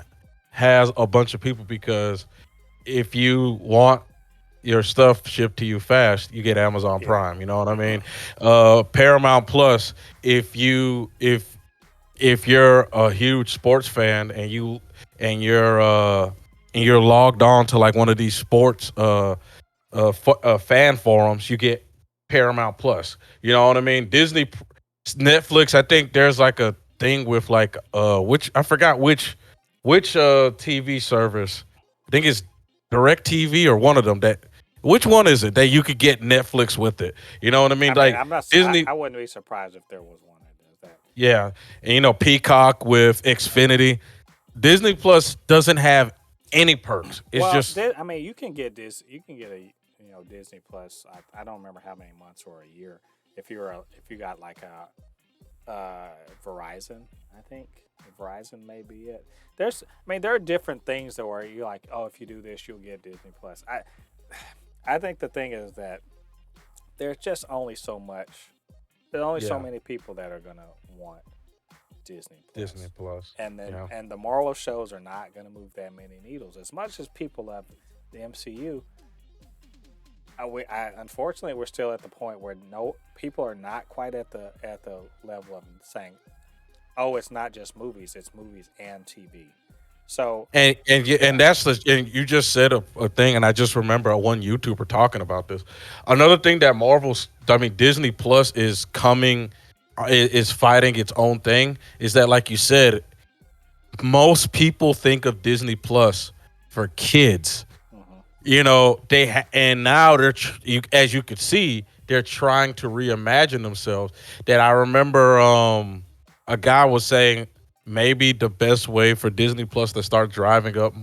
has a bunch of people because if you want your stuff shipped to you fast, you get Amazon Yeah. Prime. You know what I mean? Paramount Plus, if you're a huge sports fan and you're uh and you're logged on to like one of these sports fan forums, you get Paramount Plus. You know what I mean? Netflix. I think there's like a thing with like which I forgot which TV service. I think it's Direct TV or one of them. That which one is it that you could get Netflix with it? You know what I mean? I mean, Like I'm not. Disney. I wouldn't be surprised if there was one that does that. Yeah, and Peacock with Xfinity. Disney Plus doesn't have any perks. It's Well, just I mean, you can get this. You can get a Disney Plus. I don't remember how many months or a year. If you got like a Verizon, I think Verizon may be it. There are different things that where you're like, oh, if you do this, you'll get Disney Plus. I think the thing is that there's just only so much. There's only so yeah, many people that are gonna want Disney Plus. Disney Plus. And then Yeah. and the Marvel shows are not going to move that many needles. As much as people love the MCU, unfortunately we're still at the point where no people are not quite at the level of saying, "Oh, it's not just movies; it's movies and TV." So And yeah, that's and you just said a thing, and I just remember one YouTuber talking about this. Another thing that Disney Plus is coming, is fighting its own thing. Is that like you said, most people think of Disney Plus for kids. hmm And now as you could see, they're trying to reimagine themselves. That I remember, a guy was saying maybe the best way for Disney Plus to start driving up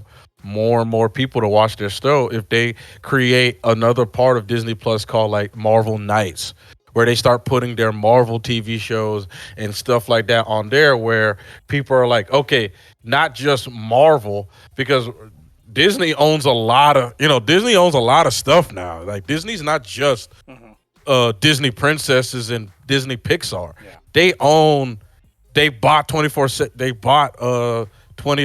more and more people to watch their show if they create another part of Disney Plus called like Marvel Nights, where they start putting their Marvel TV shows and stuff like that on there, where people are like, okay, not just Marvel, because Disney owns a lot of stuff now. Like Disney's not just hmm Disney princesses and Disney Pixar. yeah, They own they bought 20th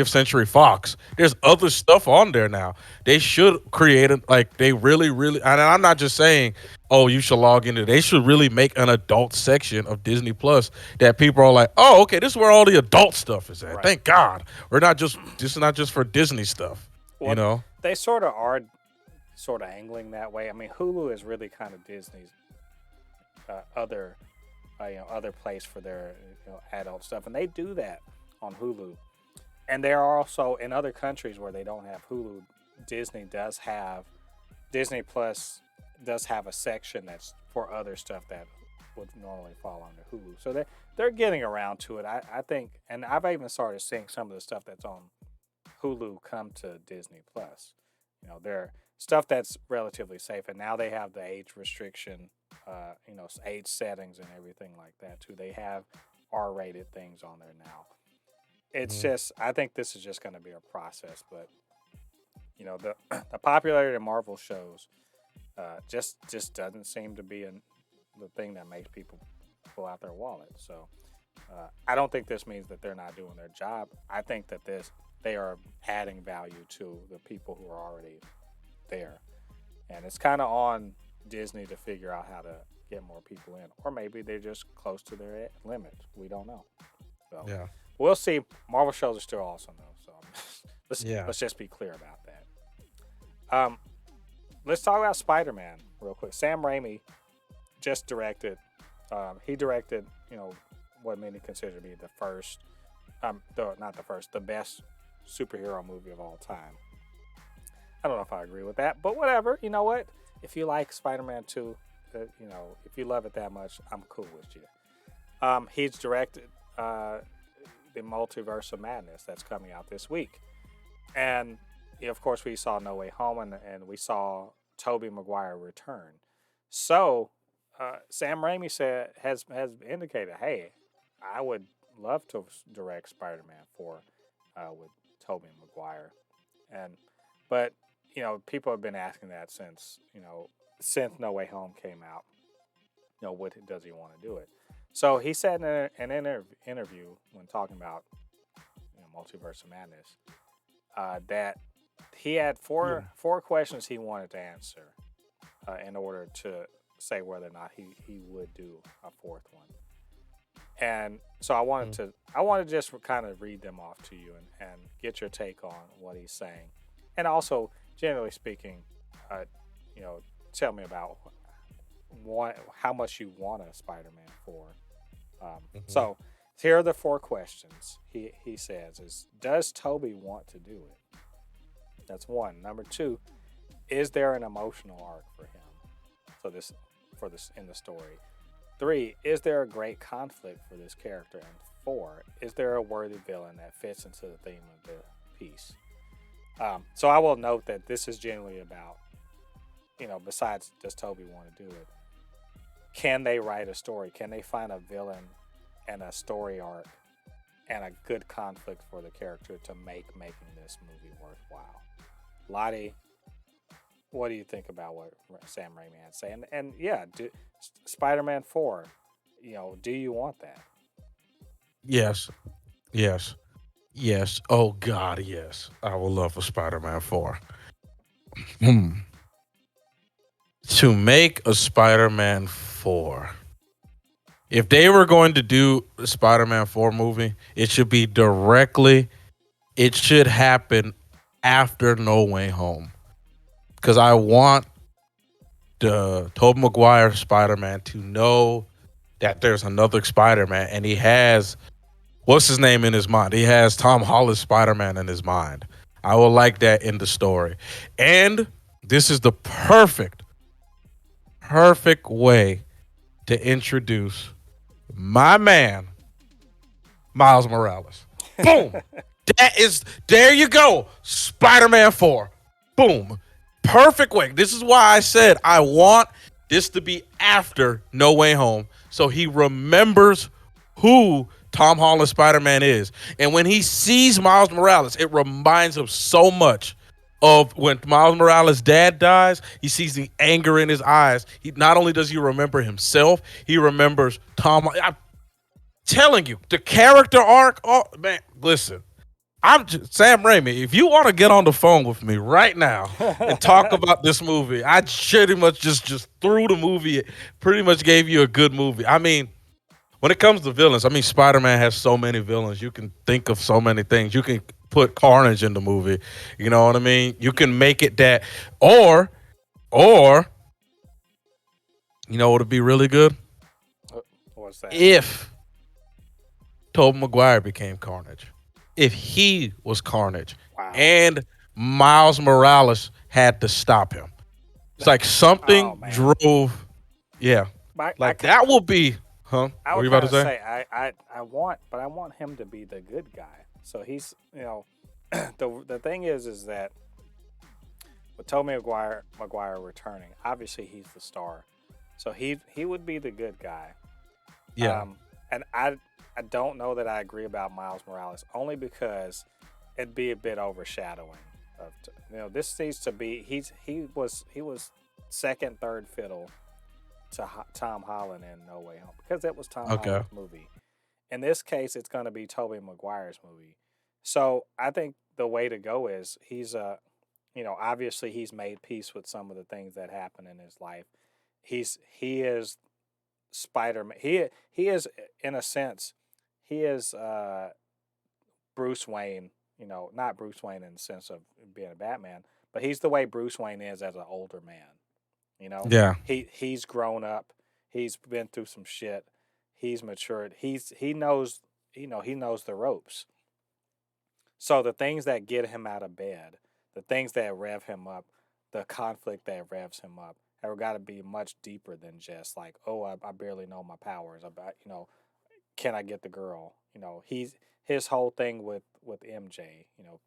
Century Fox. There's other stuff on there now. They should create it like they really, and I'm not just saying, oh, you should log into. They should really make an adult section of Disney Plus that people are like, oh, okay, this is where all the adult stuff is at. right. Thank God. We're not just This is not just for Disney stuff, you Well, know? they sort of are sort of angling that way. I mean, Hulu is really kind of Disney's other other place for their adult stuff, and they do that on Hulu. And there are also in other countries where they don't have Hulu, Disney Plus does have a section that's for other stuff that would normally fall under Hulu. So they're getting around to it. I think, and I've even started seeing some of the stuff that's on Hulu come to Disney Plus. They're stuff that's relatively safe, and now they have the age restriction, age settings and everything like that too. They have R-rated things on there now. It's Mhm. just, I think this is just going to be a process, but the the popularity of Marvel shows just doesn't seem to be the thing that makes people pull out their wallet. So I don't think this means that they're not doing their job. I think that they are adding value to the people who are already there, and it's kind of on Disney to figure out how to get more people in, or maybe they're just close to their limit. We don't know. So Yeah. we'll see. Marvel shows are still awesome though, so Yeah. let's just be clear about that. Um, let's talk about Spider-Man real quick. Sam Raimi just directed. He directed, what many consider to be the first, not the first, the best superhero movie of all time. I don't know if I agree with that, but whatever. You know what? If you like Spider-Man 2, if you love it that much, I'm cool with you. He's directed the Multiverse of Madness that's coming out this week. And of course, we saw No Way Home, and we saw Tobey Maguire return. So Sam Raimi has indicated, hey, I would love to direct Spider-Man 4 with Tobey Maguire, but people have been asking that since No Way Home came out. What does he want to do it? So he said in an interview when talking about Multiverse of Madness that he had Yeah. four questions he wanted to answer in order to say whether or not he would do a fourth one. And so Mm. I wanted to just kind of read them off to you and get your take on what he's saying, and also generally speaking, uh, you know, tell me about how much you want a Spider-Man for. Mhm. So here are the four questions he says: is does Toby want to do it? That's one. Number two, is there an emotional arc for him? So this in the story. Three, is there a great conflict for this character? And four, is there a worthy villain that fits into the theme of the piece? So I will note that this is generally about, besides does Toby want to do it, can they write a story? Can they find a villain and a story arc and a good conflict for the character to make making this movie worthwhile? Lottie, what do you think about what Sam Raimi had to say? And yeah, Spider-Man 4, do you want that? Yes. Yes. Yes. Oh God, yes. I would love a Spider-Man 4. Hmm. To make a Spider-Man 4. If they were going to do a Spider-Man 4 movie, it should happen after No Way Home. Because I want the Tobey Maguire Spider-Man to know that there's another Spider-Man and he has what's his name in his mind. He has Tom Holland's Spider-Man in his mind. I would like that in the story. And this is the perfect way to introduce my man, Miles Morales. Boom. There you go. Spider-Man 4. Boom. Perfect way. This is why I said I want this to be after No Way Home so he remembers who Tom Holland Spider-Man is. And when he sees Miles Morales, it reminds him so much of when Miles Morales' dad dies. He sees the anger in his eyes. He not only does he remember himself, he remembers Tom. I'm telling you, the character arc. Oh man, listen. Sam Raimi. If you want to get on the phone with me right now and talk about this movie, I pretty much just threw the movie. Pretty much gave you a good movie. I mean, when it comes to villains, I mean, Spider Man has so many villains. You can think of so many things. You can put Carnage in the movie. You know what I mean? You can make it that, or what would be really good What's that? if Tobey Maguire became Carnage. If he was Carnage Wow. and Miles Morales had to stop him. It's like Oh something man. drove, yeah. But Like that will be, huh? I What are would you about kind to of say? say I want him to be the good guy. So he's the thing is that with Tobey Maguire returning, obviously he's the star, so he would be the good guy. Yeah. And I don't know that I agree about Miles Morales only because it'd be a bit overshadowing. This needs to be he was second third fiddle to Tom Holland in No Way Home because it was Tom Okay. Holland's movie. In this case, it's going to be Tobey Maguire's movie. So I think the way to go is obviously he's made peace with some of the things that happen in his life. He is Spider Man. He is in a sense he is Bruce Wayne. Not Bruce Wayne in the sense of being a Batman, but he's the way Bruce Wayne is as an older man. Yeah. He's grown up. He's been through some shit. He's matured. He knows he knows the ropes. So the things that get him out of bed, the things that rev him up, the conflict that revs him up, have got to be much deeper than just like, oh, I barely know my powers. About can I get the girl? His whole thing with MJ.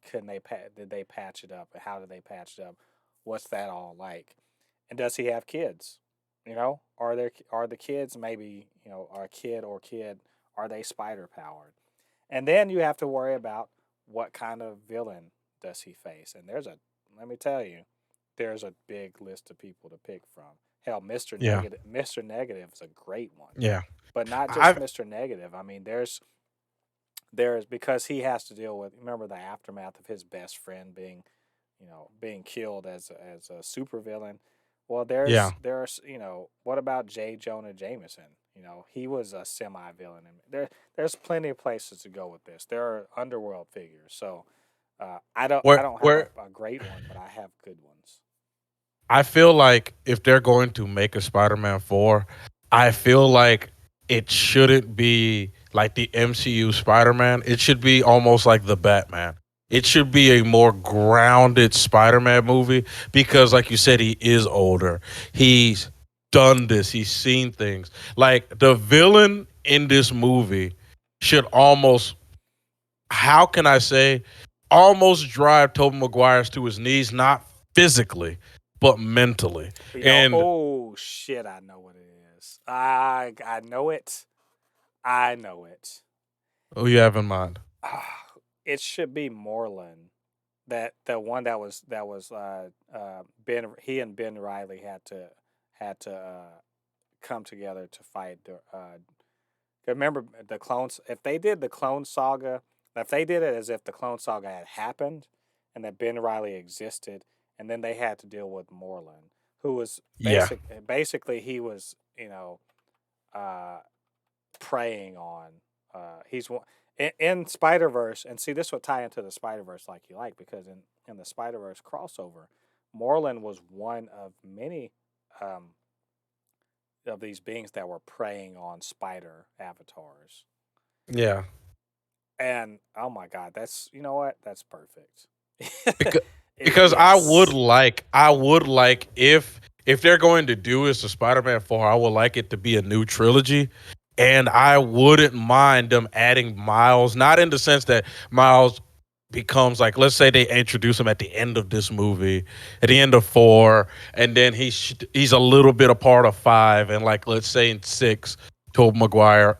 Couldn't they did they patch it up? How did they patch it up? What's that all like? And does he have kids? Are the kids maybe are a kid or kid are they spider powered? And then you have to worry about what kind of villain does he face. And let me tell you, there's a big list of people to pick from. Hell, Yeah. Mr. Negative is a great one, Yeah. but not just I Mr. Negative. I mean, there's because he has to deal with, remember, the aftermath of his best friend being, being killed as a supervillain. Well, yeah. what about J. Jonah Jameson? He was a semi villain, and there's plenty of places to go with this. There are underworld figures, so I Where don't have where a great one, but I have good ones. I feel like if they're going to make a Spider-Man 4, I feel like it shouldn't be like the MCU Spider-Man. It should be almost like the Batman. It should be a more grounded Spider-Man movie because like you said he is older. He's done this. He's seen things. Like the villain in this movie should almost, how can I say, almost drive Tobey Maguire's to his knees, not physically, but mentally. And Oh shit, I know what it is. I know it. I know it. who you have in mind? It should be Moreland. That the one that was Ben. He and Ben Riley had to come together to fight the. Remember the clones? If they did the Clone Saga, if they did it as if the Clone Saga had happened, and that Ben Riley existed, and then they had to deal with Moreland, who was Yeah. basically he was uh, preying on. He's one in Spider Verse, and see this would tie into the Spider Verse like you like, because in the Spider Verse crossover, Moreland was one of many um, of these beings that were preying on spider avatars. Yeah. And oh my god, that's, you know what? That's perfect. Because because Yes. I would like if they're going to do is the Spider-Man 4, I would like it to be a new trilogy. And I wouldn't mind them adding Miles, not in the sense that Miles becomes like, let's say they introduce him at the end of this movie, at the end of 4, and then he's a little bit a part of 5, and like let's say in 6, Tobey Maguire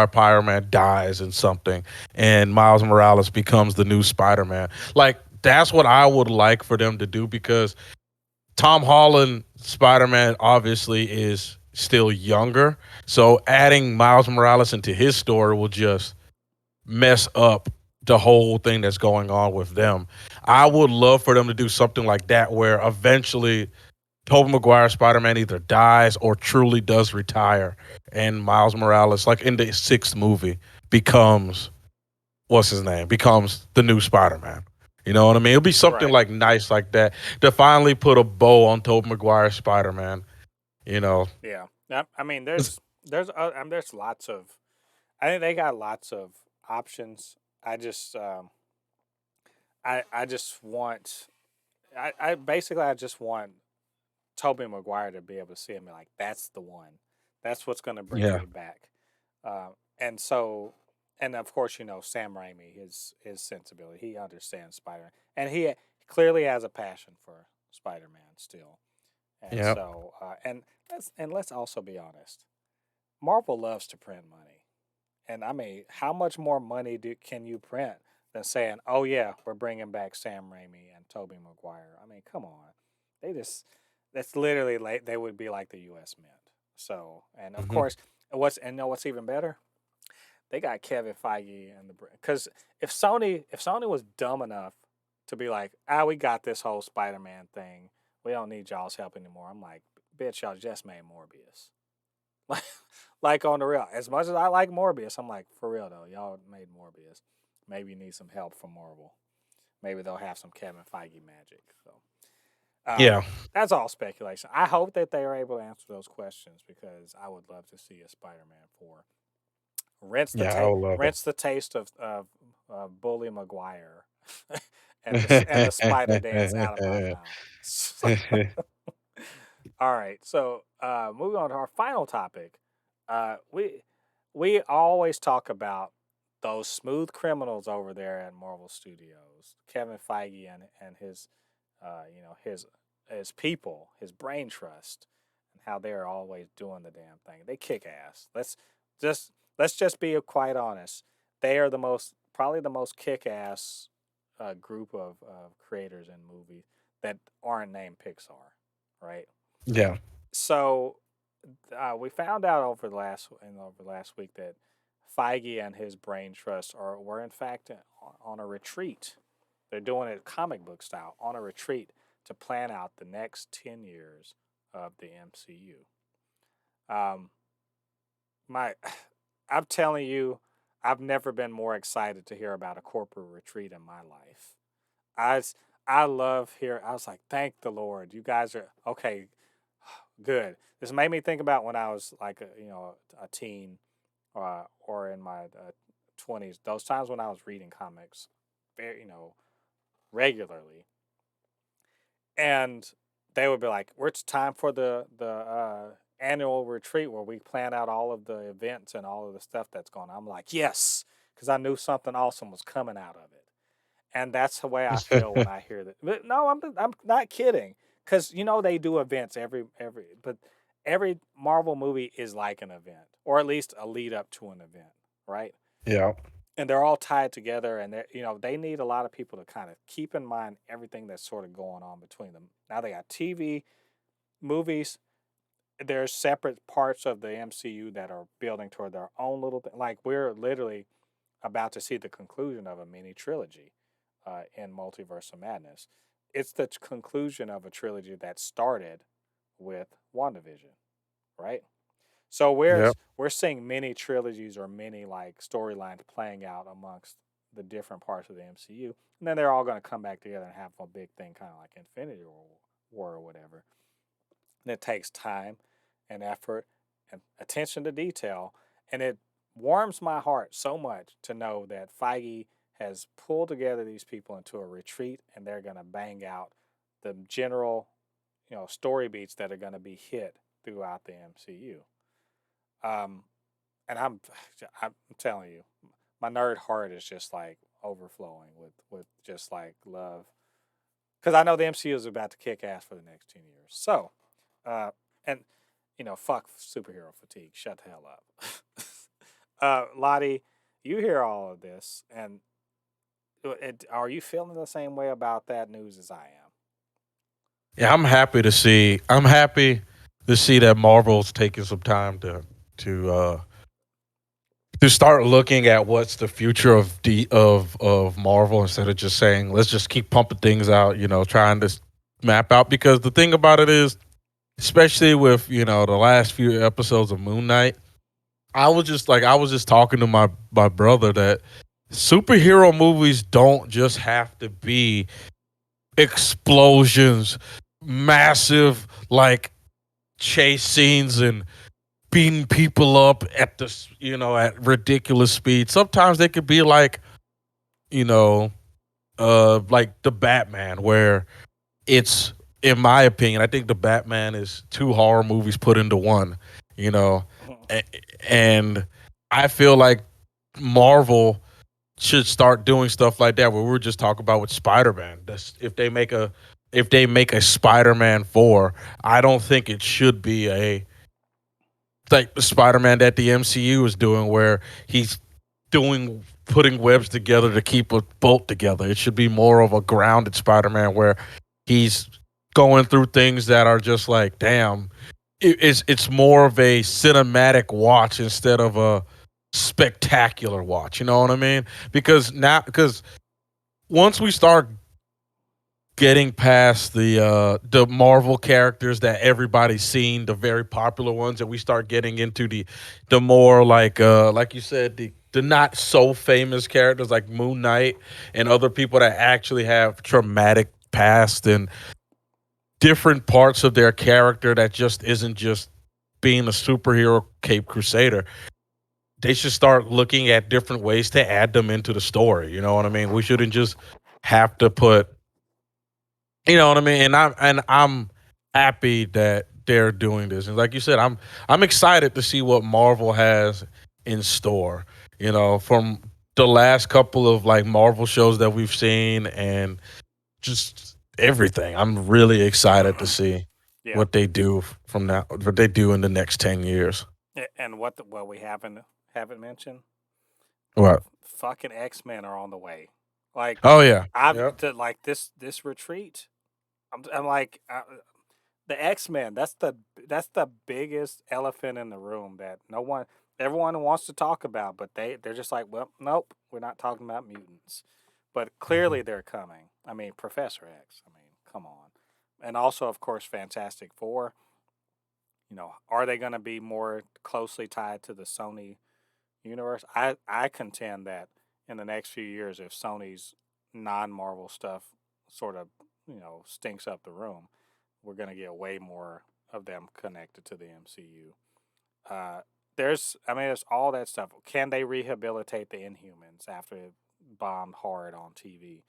Pyro Man dies in something, and Miles Morales becomes the new Spider-Man. Like that's what I would like for them to do because Tom Holland Spider-Man obviously is still younger. So adding Miles Morales into his story will just mess up the whole thing that's going on with them. I would love for them to do something like that where eventually Tobey Maguire Spider-Man either dies or truly does retire and Miles Morales, like in the 6th movie, becomes what's his name? Becomes the new Spider-Man. You know what I mean? It'll be something Right. like nice like that to finally put a bow on Tobey Maguire's Spider-Man. You know, Yeah. I mean, it's, there's lots of. I think they got lots of options. I just want. I just want Tobey Maguire to be able to see him and like, that's the one. That's what's going to bring yeah, me back. And so, and of course, Sam Raimi, his sensibility, he understands Spider-Man, and he clearly has a passion for Spider-Man still. And yeah, so, let's also be honest. Marvel loves to print money, and I mean, how much more money can you print than saying, "Oh yeah, we're bringing back Sam Raimi and Tobey Maguire"? I mean, come on, they just that's literally like they would be like the U.S. Mint. So, and of hmm, course, what's even better? They got Kevin Feige and because if Sony was dumb enough to be like, we got this whole Spider-Man thing, we don't need y'all's help anymore. I'm like, bitch, y'all just made Morbius. Like on the real. As much as I like Morbius, I'm like, for real though, y'all made Morbius. Maybe you need some help from Marvel. Maybe they'll have some Kevin Feige magic. So yeah, that's all speculation. I hope that they are able to answer those questions because I would love to see a Spider-Man 4. yeah. I would love Rinse the taste of Bully Maguire and the spider dance out of my mouth. All right, so moving on to our final topic, we always talk about those smooth criminals over there at Marvel Studios, Kevin Feige and his, his people, his brain trust, and how they're always doing the damn thing. They kick ass. Just let's just be quite honest. They are probably the most kick ass group of creators in movies. that aren't named Pixar, right? Yeah. So we found out over the last week that Feige and his Braintrust were in fact on a retreat. They're doing it comic book style on a retreat to plan out the next 10 years of the MCU. Um, my, I'm telling you, I've never been more excited to hear about a corporate retreat in my life. I s- I love here. I was like, thank the Lord, you guys are okay. Good. This made me think about when I was like a teen, or in my 20s. Those times when I was reading comics, very regularly, and they would be like, "It's time for the annual retreat where we plan out all of the events and all of the stuff that's going on." I'm like, "Yes," because I knew something awesome was coming out of it, and that's the way I feel when I hear that. But no, I'm not kidding, because they do events but every Marvel movie is like an event, or at least a lead up to an event, right? Yeah. And they're all tied together, and they need a lot of people to kind of keep in mind everything that's sort of going on between them. Now they got TV, movies. There's separate parts of the MCU that are building toward their own little thing. Like, we're literally about to see the conclusion of a mini trilogy in Multiverse of Madness. It's the conclusion of a trilogy that started with WandaVision, right? So Yep. we're seeing many trilogies or many like storylines playing out amongst the different parts of the MCU, and then they're all going to come back together and have a big thing, kind of like Infinity War or whatever. And it takes time and effort and attention to detail, and it warms my heart so much to know that Feige has pulled together these people into a retreat, and they're going to bang out the general, story beats that are going to be hit throughout the MCU. Um, and I'm telling you, my nerd heart is just like overflowing with just like love, because I know the MCU is about to kick ass for the next 10 years. So, and fuck superhero fatigue. Shut the hell up. Lottie, you hear all of this, and are you feeling the same way about that news as I am? Yeah, I'm happy to see. I'm happy to see that Marvel's taking some time to uh to start looking at what's the future of Marvel, instead of just saying let's just keep pumping things out. Trying to map out, because the thing about it is, especially with the last few episodes of Moon Knight, I was just talking to my brother that superhero movies don't just have to be explosions, massive like chase scenes and beating people up at at ridiculous speed. Sometimes they could be you know like the Batman, where it's, in my opinion, I think the Batman is two horror movies put into one. You know, A- and I feel like Marvel should start doing stuff like that. Where we were just talking about with Spider-Man. If they make a Spider-Man 4, I don't think it should be a like the Spider-Man that the MCU is doing, where he's doing putting webs together to keep a bolt together. It should be more of a grounded Spider-Man, where he's going through things that are just like, damn. It's more of a cinematic watch instead of a spectacular watch. You know what I mean? Because once we start getting past the Marvel characters that everybody's seen, the very popular ones, and we start getting into the more like you said, the not so famous characters like Moon Knight and other people that actually have traumatic past and different parts of their character that just isn't just being a superhero Cape Crusader. They should start looking at different ways to add them into the story. You know what I mean? We shouldn't just have to put, you know what I mean? And I'm happy that they're doing this. And like you said, I'm excited to see what Marvel has in store. From the last couple of like Marvel shows that we've seen, and just everything. I'm really excited to see Yeah. what they do from now, what they do in the next 10 years. And what we haven't mentioned, What? fucking X-Men are on the way. Like, Oh yeah. I've Yep. like this retreat. I'm like the X-Men. That's the biggest elephant in the room that everyone wants to talk about, but they're just like, well, nope, we're not talking about mutants. But clearly they're coming. I mean, Professor X. I mean, come on. And also, of course, Fantastic Four. Are they going to be more closely tied to the Sony universe? I contend that in the next few years, if Sony's non-Marvel stuff sort of stinks up the room, we're gonna get way more of them connected to the MCU. Uh, there's all that stuff. Can they rehabilitate the Inhumans after it bombed hard on TV?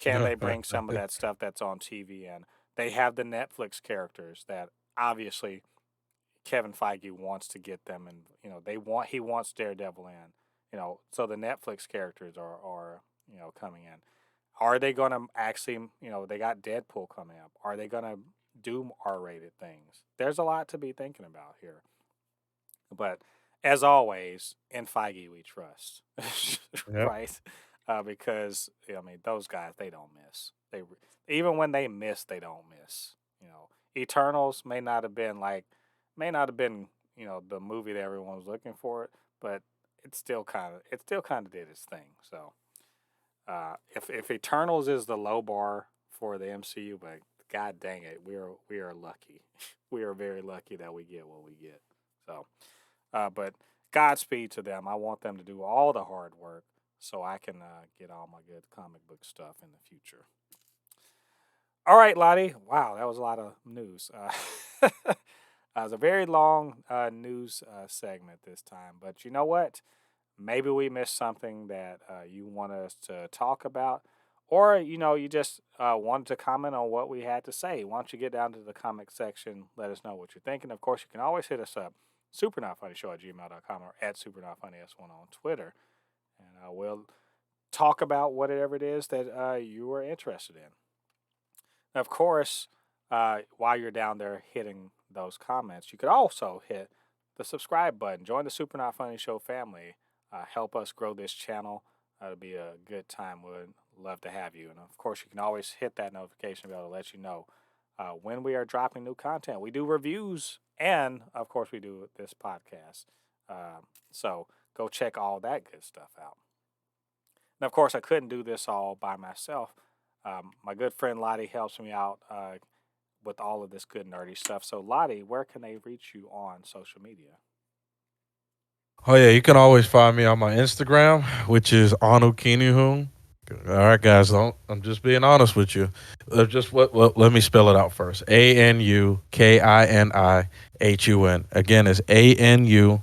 Can they bring some of that stuff that's on TV in? They have the Netflix characters that obviously Kevin Feige wants to get them, and he wants Daredevil in, so the Netflix characters are coming in. Are they gonna actually, they got Deadpool coming up? Are they gonna do R-rated things? There's a lot to be thinking about here. But as always, in Feige we trust, Yep. right? Because I mean, those guys, they don't miss. Even when they miss, they don't miss. Eternals may not have been the movie that everyone was looking for, but it still kind of did its thing. So if Eternals is the low bar for the MCU, but God dang it, we are lucky. We are very lucky that we get what we get. So, but Godspeed to them. I want them to do all the hard work so I can get all my good comic book stuff in the future. All right, Lottie. Wow, that was a lot of news. It was a very long news segment this time, but you know what? Maybe we missed something that you want us to talk about, or you just wanted to comment on what we had to say. Why don't you get down to the comment section? Let us know what you're thinking. Of course, you can always hit us up, supernotfunnyshow@gmail.com or at supernotfunnys1 on Twitter, and we'll talk about whatever it is that you are interested in. Of course, while you're down there hitting those comments, you could also hit the subscribe button. Join the Super Not Funny Show family. Help us grow this channel. It'll be a good time. We'd love to have you. And of course, you can always hit that notification bell to let you know when we are dropping new content. We do reviews, and of course, we do this podcast. So go check all that good stuff out. And of course, I couldn't do this all by myself. My good friend Lottie helps me out with all of this good nerdy stuff. So, Lottie, where can they reach you on social media? Oh yeah, you can always find me on my Instagram, which is Anukinihun. All right, guys, don't. I'm just being honest with you. Just let me spell it out first. ANUKINIHUN. Again, it's ANUKINIHUN.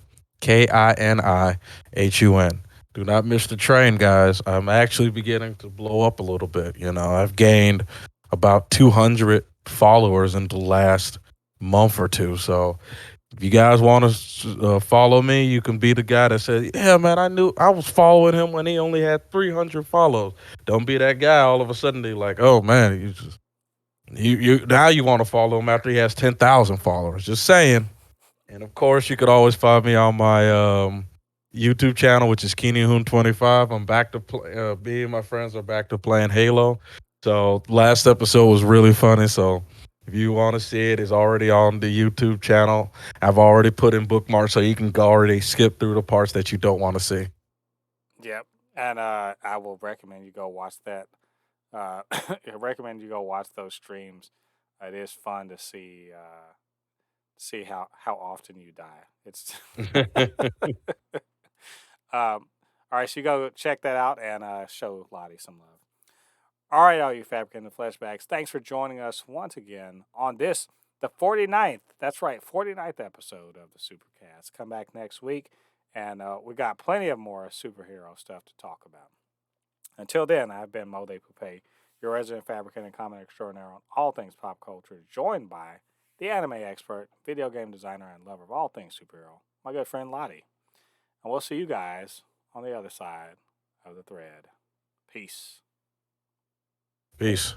Do not miss the train, guys. I'm actually beginning to blow up a little bit. I've gained about 200 followers in the last month or two. So if you guys want to follow me, you can be the guy that says, "Yeah, man, I knew I was following him when he only had 300 follows." Don't be that guy. All of a sudden, they're like, "Oh man, you now you want to follow him after he has 10,000 followers." Just saying. And of course, you could always find me on my YouTube channel, which is KeenyHoon25. I'm back to play. Me and my friends are back to playing Halo. So last episode was really funny. So if you want to see it, it's already on the YouTube channel. I've already put in bookmarks so you can already skip through the parts that you don't want to see. Yep. And I will recommend you go watch that. I recommend you go watch those streams. It is fun to see how often you die. It's all right. So you go check that out and show Lottie some love. All right, all you Fabricants and Fleshbags, thanks for joining us once again on this, the 49th. That's right, 49th episode of the Supercast. Come back next week, and we got plenty of more superhero stuff to talk about. Until then, I've been Mo de Poupe, your resident fabricant and comment extraordinaire on all things pop culture, joined by the anime expert, video game designer, and lover of all things superhero, my good friend Lottie. And we'll see you guys on the other side of the thread. Peace. Peace.